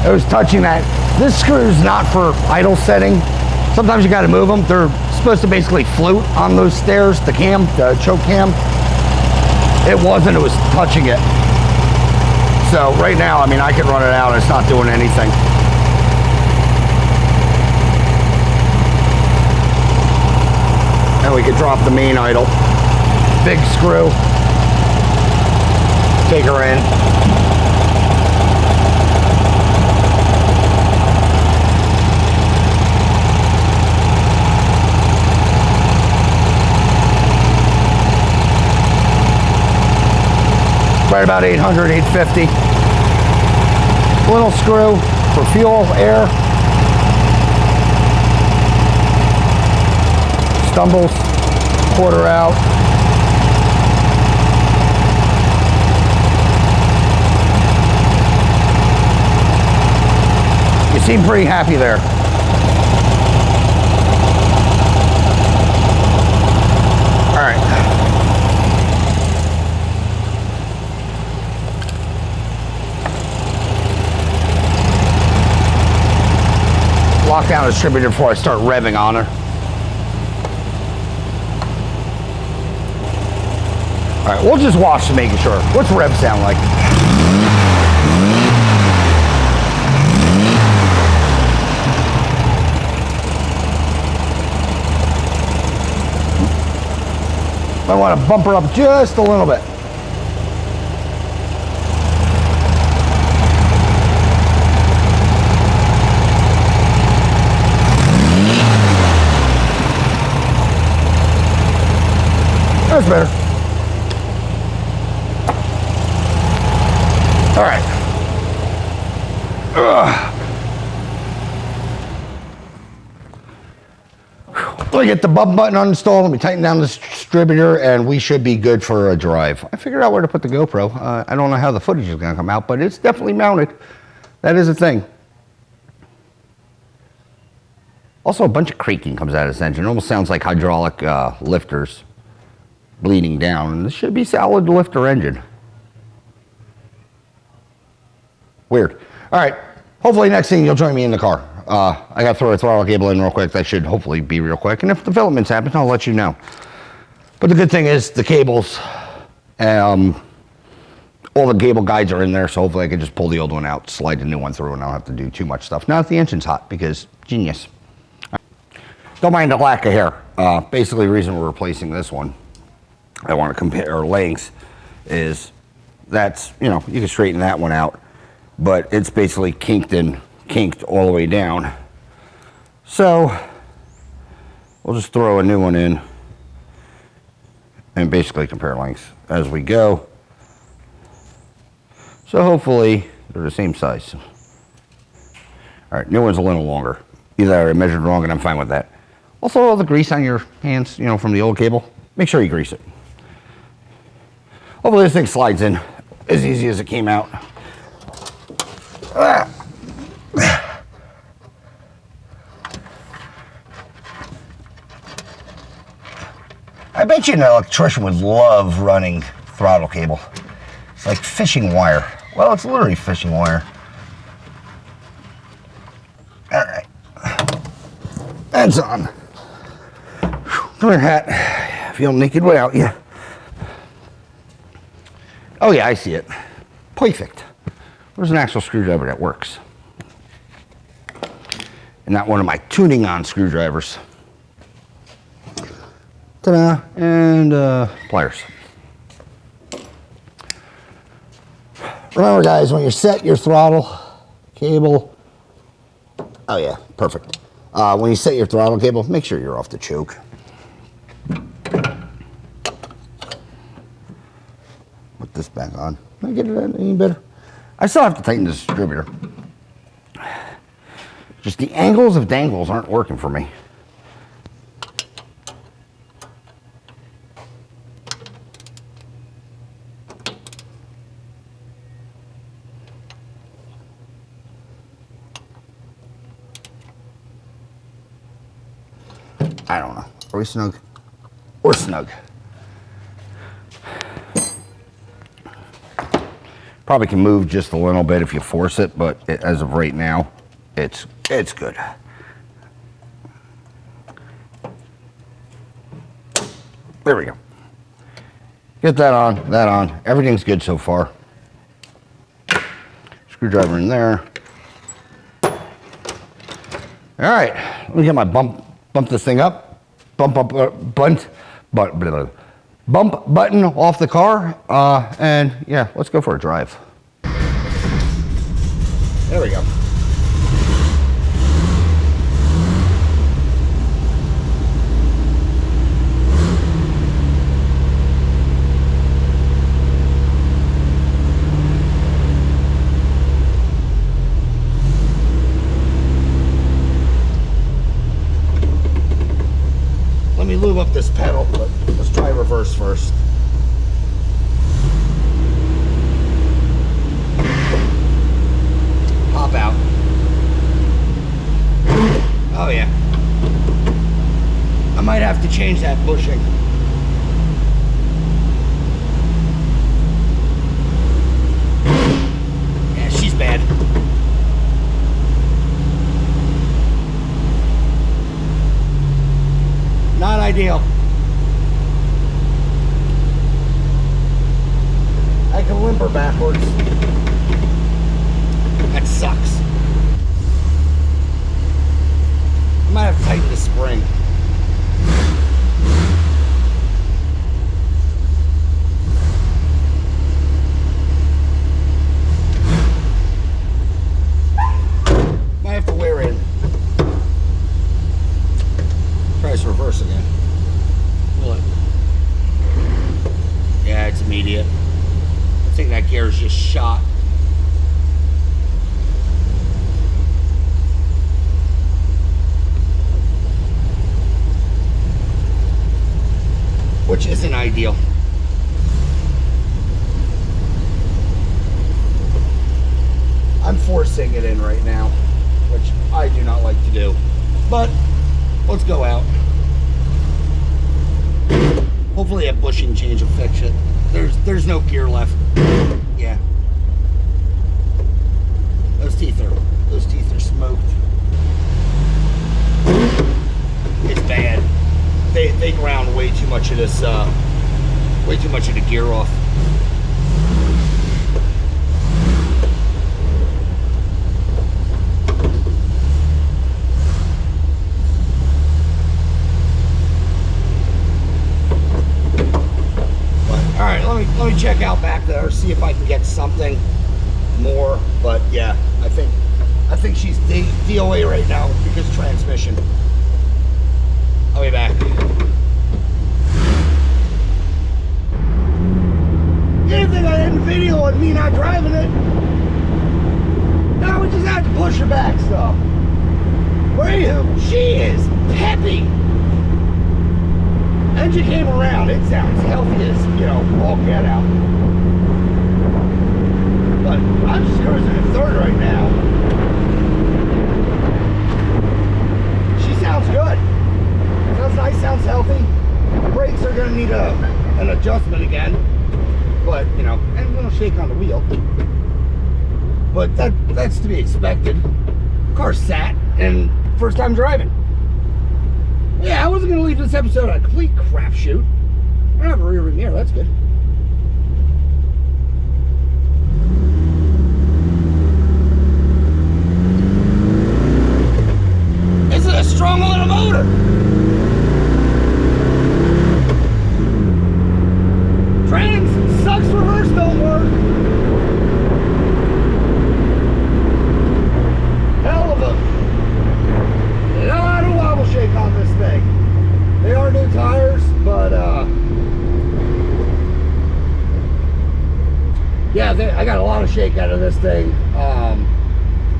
It was touching that. This screw is not for idle setting. Sometimes you got to move them. They're supposed to basically float on those stairs, the cam, the choke cam. It wasn't, it was touching it. So right now, I mean, I can run it out and it's not doing anything. And we could drop the main idle. Big screw. Take her in. Right about 800, 850. Little screw for fuel, air. Stumbles, quarter out. You seem pretty happy there. All right. Lock down the distributor before I start revving on her. All right, we'll just watch to making sure. What's rev sound like? I want to bump her up just a little bit. That's better. All right. Let me get the button uninstalled. Let me tighten down this distributor, and we should be good for a drive. I figured out where to put the GoPro. I don't know how the footage is going to come out, but it's definitely mounted. That is a thing. Also, a bunch of creaking comes out of this engine. It almost sounds like hydraulic lifters bleeding down. And this should be solid lifter engine. Weird. All right. Hopefully next thing you'll join me in the car. I got to throw a throttle cable in real quick. That should hopefully be real quick. And if developments happen, I'll let you know. But the good thing is the cables, all the cable guides are in there. So hopefully I can just pull the old one out, slide the new one through, and I don't have to do too much stuff. Now that the engine's hot, because genius. Don't mind the lack of hair. Basically the reason we're replacing this one, I want to compare lengths, is that's, you know, you can straighten that one out, but it's basically kinked all the way down. So we'll just throw a new one in and basically compare lengths as we go. So hopefully they're the same size. All right, new one's a little longer. Either I measured wrong and I'm fine with that. Also, all the grease on your hands, you know, from the old cable, make sure you grease it. Hopefully this thing slides in as easy as it came out. I bet you an electrician would love running throttle cable. It's like fishing wire. Well, it's literally fishing wire. All right. That's on. Come here, hat. Feel naked without you. Oh yeah, I see it. Perfect. Where's an actual screwdriver that works? And not one of my tuning on screwdrivers. Ta-da, and pliers. Remember guys, when you set your throttle cable, oh yeah, perfect. When you set your throttle cable, make sure you're off the choke. Put this back on. Can I get it any better? I still have to tighten the distributor. Just the angles of dangles aren't working for me. I don't know. Are we snug? We're snug. Probably can move just a little bit if you force it, but as of right now, it's good. There we go. Get that on. Everything's good so far. Screwdriver in there. All right, let me get my bump this thing up. Bump bump button off the car, and yeah, let's go for a drive. There we go. Let me lube up this pedal, but let's try reverse first. Pop out. Oh yeah. I might have to change that bushing. Yeah, she's bad. Not ideal. I can limp her backwards. That sucks. I might have to tighten the spring. Might have to wear in. Try this reverse again. Will it? Yeah, it's immediate. I think that gear is just shot. Which isn't ideal. I'm forcing it in right now, which I do not like to do. But let's go out. Hopefully a bushing change will fix it. There's no gear left. Yeah. Those teeth are smoked. It's bad. They ground way too much of this way too much of the gear off. Let me check out back there, see if I can get something more. But yeah, I think she's DOA right now because of transmission. I'll be back. Anything I didn't video and me not driving it. Now we just have to push her back stuff. Where are you? She is peppy. Engine came around, it sounds healthy as, all get out. But I'm just cruising in third right now. She sounds good. Sounds nice, sounds healthy. Brakes are gonna need an adjustment again. But, and a little shake on the wheel. But that's to be expected. Car's sat and first time driving. Yeah, I wasn't going to leave this episode a complete crapshoot. I don't have a rear view mirror, that's good. This is a strong little motor. Trans sucks, reverse don't work. Hell of a lot of wobble shake on this thing. They are new tires, but yeah, I got a lot of shake out of this thing.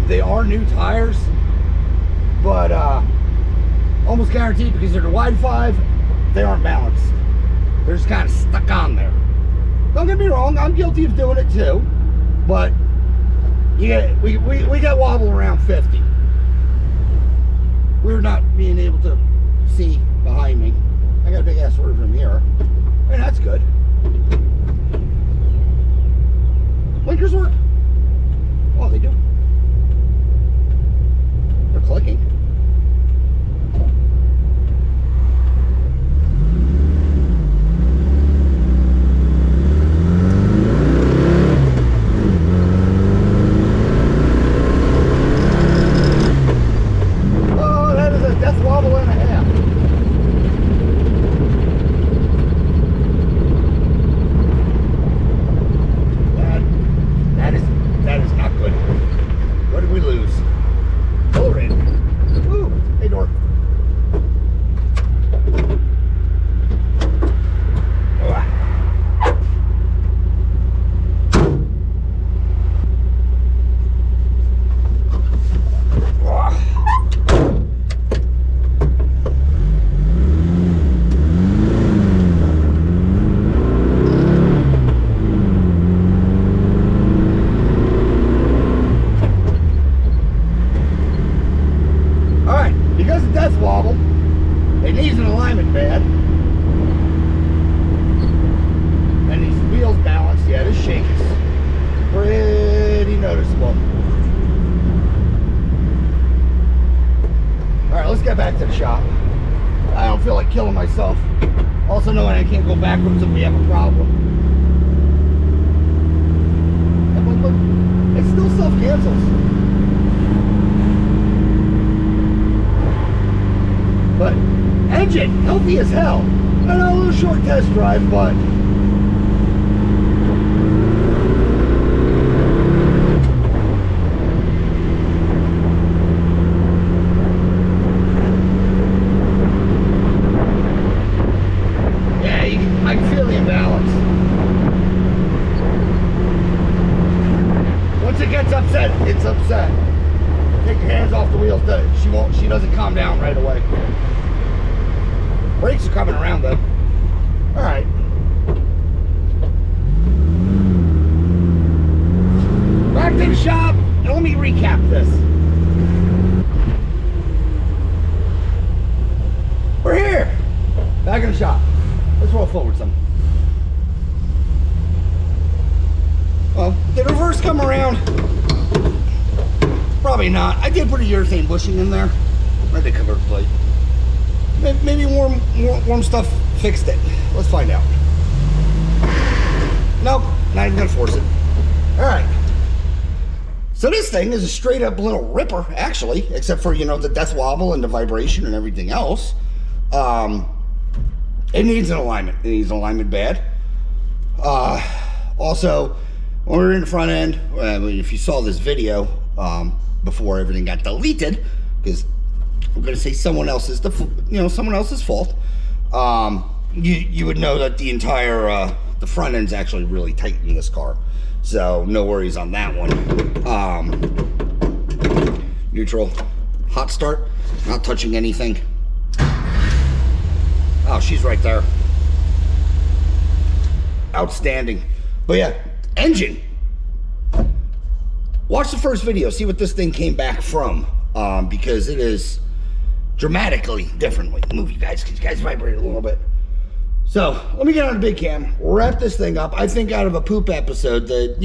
They are new tires, but almost guaranteed because they're the wide 5, they aren't balanced. They're just kind of stuck on there. Don't get me wrong, I'm guilty of doing it too, but yeah, we got wobble around 50. We're not being able to see behind me. I got a big ass rear view mirror. I mean, that's good. Blinkers work? Oh, they do. They're clicking. myself. Also knowing I can't go backwards if we have a problem. And look, it still self-cancels. But engine, healthy as hell. I know, a little short test drive, but I can feel the imbalance. Once it gets upset, it's upset. Take your hands off the wheels. She doesn't calm down right away. Brakes are coming around though. All right. Back to the shop. Now let me recap this. We're here. Back in the shop. Let's roll forward some. Well, did reverse come around? Probably not. I did put a urethane bushing in there. Where'd the convert plate? Maybe warm stuff fixed it. Let's find out. Nope, not even gonna force it. All right. So this thing is a straight up little ripper, actually, except for, you know, the death wobble and the vibration and everything else. It needs an alignment. It needs an alignment bad. Also, when we were in the front end, if you saw this video before everything got deleted, because I'm going to say someone else's, someone else's fault. You would know that the entire the front end's actually really tight in this car, so no worries on that one. Neutral, hot start, not touching anything. Oh, she's right there. Outstanding. But yeah, engine. Watch the first video, see what this thing came back from, because it is dramatically differently. Move, you guys, because you guys vibrate a little bit. So let me get on the big cam, wrap this thing up. I think out of a poop episode that,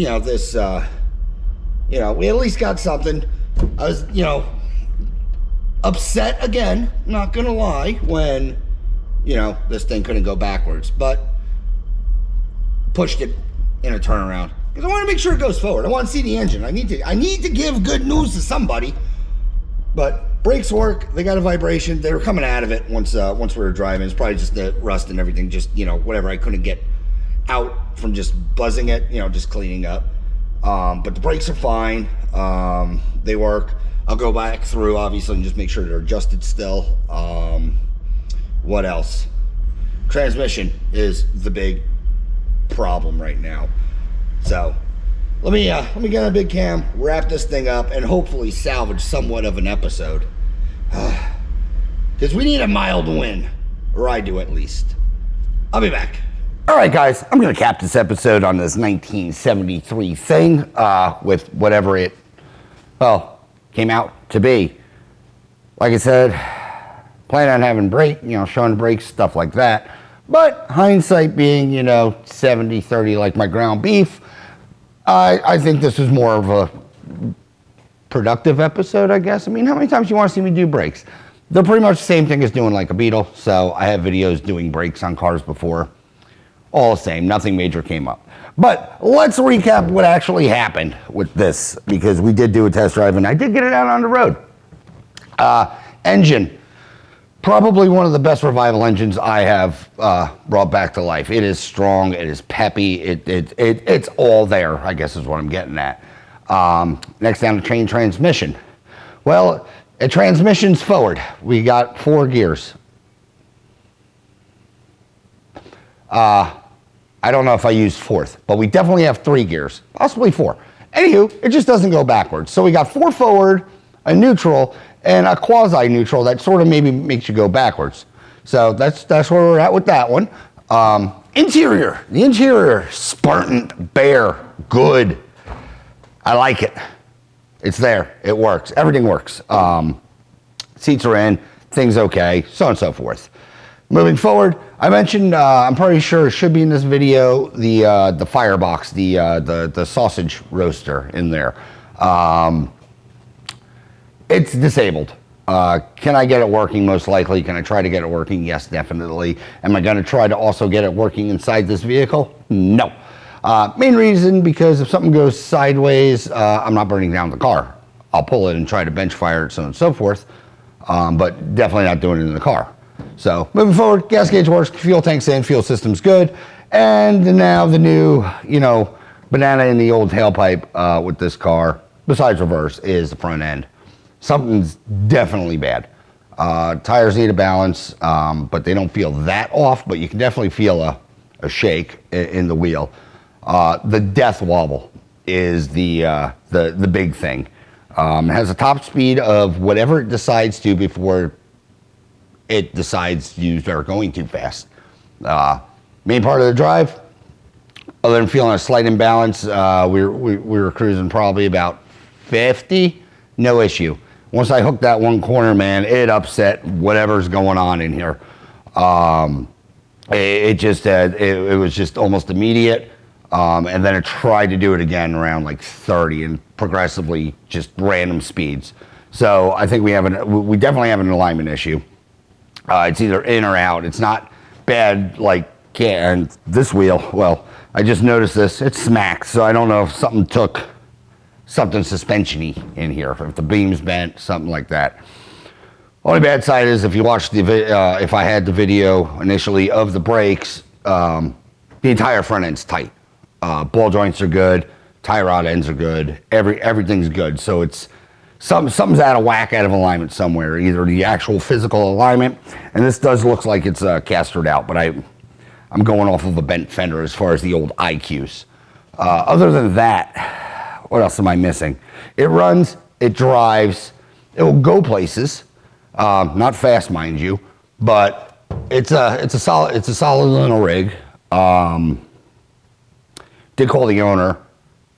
we at least got something. I was, upset again, not gonna lie, when this thing couldn't go backwards, but pushed it in a turnaround because I want to make sure it goes forward. I want to see the engine. I need to give good news to somebody. But brakes work. They got a vibration. They were coming out of it once we were driving. It's probably just the rust and everything. Just whatever I couldn't get out from just buzzing it. Just cleaning up. But the brakes are fine. They work. I'll go back through obviously and just make sure they're adjusted still. What else? Transmission is the big problem right now. So let me get on a big cam, wrap this thing up, and hopefully salvage somewhat of an episode. Because we need a mild win, or I do at least. I'll be back. All right, guys, I'm gonna cap this episode on this 1973 thing with whatever it came out to be. Like I said, plan on having showing brakes, stuff like that. But hindsight being, 70-30 like my ground beef, I think this is more of a productive episode, I guess. I mean, how many times do you want to see me do brakes? They're pretty much the same thing as doing like a Beetle. So I have videos doing brakes on cars before. All the same, nothing major came up. But let's recap what actually happened with this, because we did do a test drive and I did get it out on the road. Engine. Probably one of the best revival engines I have brought back to life. It is strong, it is peppy, it's all there, I guess is what I'm getting at. Next down to chain transmission. Well, a transmission's forward. We got 4 gears. I don't know if I used 4th, but we definitely have 3 gears, possibly 4. Anywho, it just doesn't go backwards. So we got 4 forward, a neutral, and a quasi-neutral that sort of maybe makes you go backwards. So that's where we're at with that one. Interior. The interior, Spartan, bare, good. I like it. It's there. It works. Everything works. Seats are in. Things okay. So on and so forth. Moving forward, I mentioned, I'm pretty sure it should be in this video, the firebox, the sausage roaster in there. It's disabled. Can I get it working? Most likely. Can I try to get it working? Yes, definitely. Am I going to try to also get it working inside this vehicle? No. Main reason, because if something goes sideways, I'm not burning down the car. I'll pull it and try to bench fire it, so on and so forth, but definitely not doing it in the car. So moving forward, gas gauge works, fuel tank's in, fuel system's good, and now the new, banana in the old tailpipe with this car, besides reverse, is the front end. Something's definitely bad. Tires need a balance, but they don't feel that off, but you can definitely feel a shake in the wheel. The death wobble is the big thing. It has a top speed of whatever it decides to before it decides you are going too fast. Main part of the drive, other than feeling a slight imbalance, we were cruising probably about 50, no issue. Once I hooked that one corner, man, it upset whatever's going on in here. It was just almost immediate. And then it tried to do it again around like 30 and progressively just random speeds. So I think we definitely have an alignment issue. It's either in or out. It's not bad like and this wheel. Well, I just noticed this. It smacks. So I don't know if something took something suspension-y in here, if the beam's bent, something like that. Only bad side is if you watch if I had the video initially of the brakes, the entire front end's tight. Ball joints are good, tie rod ends are good, everything's good. So it's something's out of whack, out of alignment somewhere, either the actual physical alignment, and this does look like it's castered out, but I'm going off of a bent fender as far as the old IQs. Other than that, what else am I missing? It runs, it drives, it will go places, not fast, mind you, but it's a solid little rig. Did call the owner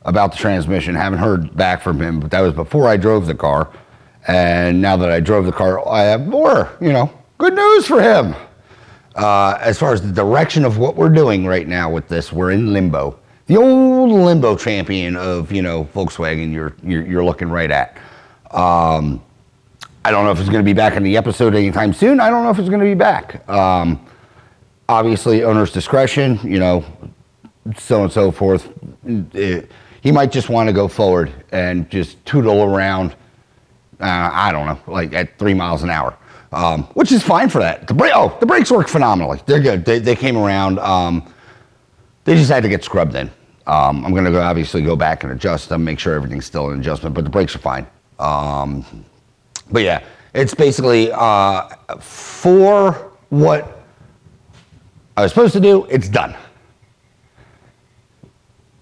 about the transmission. Haven't heard back from him, but that was before I drove the car. And now that I drove the car, I have more, good news for him. As far as the direction of what we're doing right now with this, we're in limbo. The old limbo champion of, Volkswagen you're looking right at. I don't know if it's going to be back in the episode anytime soon. I don't know if it's going to be back. Obviously, owner's discretion, so on and so forth. He might just want to go forward and just tootle around, I don't know, like at 3 miles an hour, which is fine for that. The brakes work phenomenally. They're good. They came around. They just had to get scrubbed in. I'm going to obviously go back and adjust them, make sure everything's still in adjustment, but the brakes are fine. But yeah, it's basically for what I was supposed to do, it's done.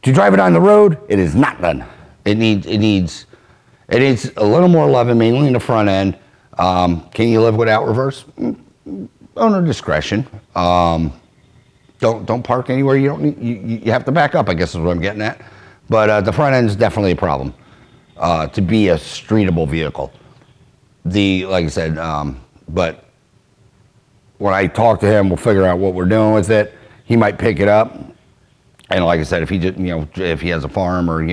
To drive it on the road, it is not done. It needs a little more loving, mainly in the front end. Can you live without reverse? Owner discretion. Don't park anywhere you don't need. You have to back up, I guess is what I'm getting at. But the front end is definitely a problem to be a streetable vehicle. Like I said, but when I talk to him, we'll figure out what we're doing with it. He might pick it up. And like I said, if he just, if he has a farm or,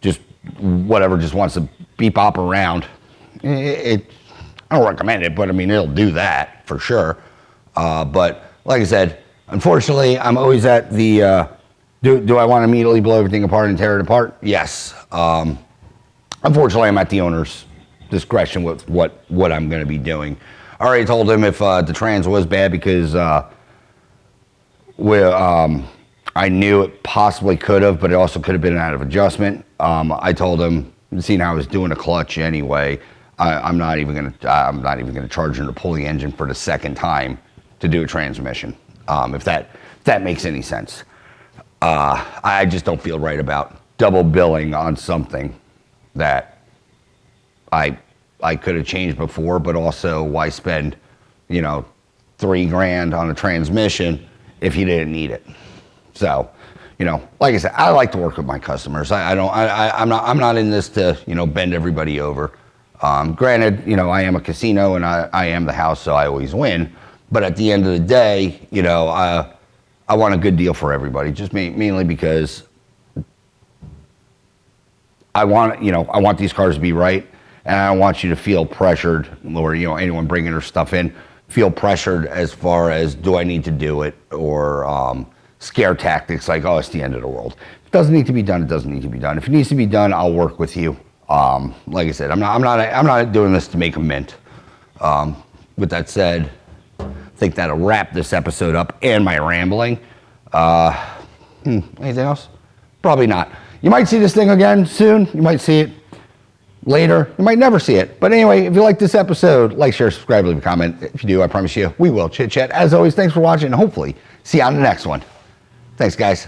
just whatever, just wants to beep bop around, I don't recommend it, but I mean, it'll do that for sure. But like I said, unfortunately, I'm always at the, do I want to immediately blow everything apart and tear it apart? Yes. Unfortunately, I'm at the owner's discretion with what I'm going to be doing. I already told him if the trans was bad because I knew it possibly could have, but it also could have been out of adjustment. I told him, seeing how I was doing a clutch anyway, I'm not even gonna charge him to pull the engine for the second time to do a transmission. If that makes any sense. I just don't feel right about double billing on something that I could have changed before, but also why spend, $3,000 on a transmission if you didn't need it. So, like I said, I like to work with my customers. I'm not in this to, bend everybody over. Granted, I am a casino and I am the house, so I always win. But at the end of the day, I want a good deal for everybody, just mainly because I want these cars to be right. And I don't want you to feel pressured, or anyone bringing their stuff in, feel pressured as far as, do I need to do it, or scare tactics like, oh, it's the end of the world. If it doesn't need to be done, it doesn't need to be done. If it needs to be done, I'll work with you. Like I said, I'm not doing this to make a mint. With that said, I think that'll wrap this episode up and my rambling. Anything else? Probably not. You might see this thing again soon. You might see it later. You might never see it. But anyway, if you like this episode, like, share, subscribe, leave a comment. If you do, I promise you, we will chit chat. As always, thanks for watching, and hopefully see you on the next one. Thanks, guys.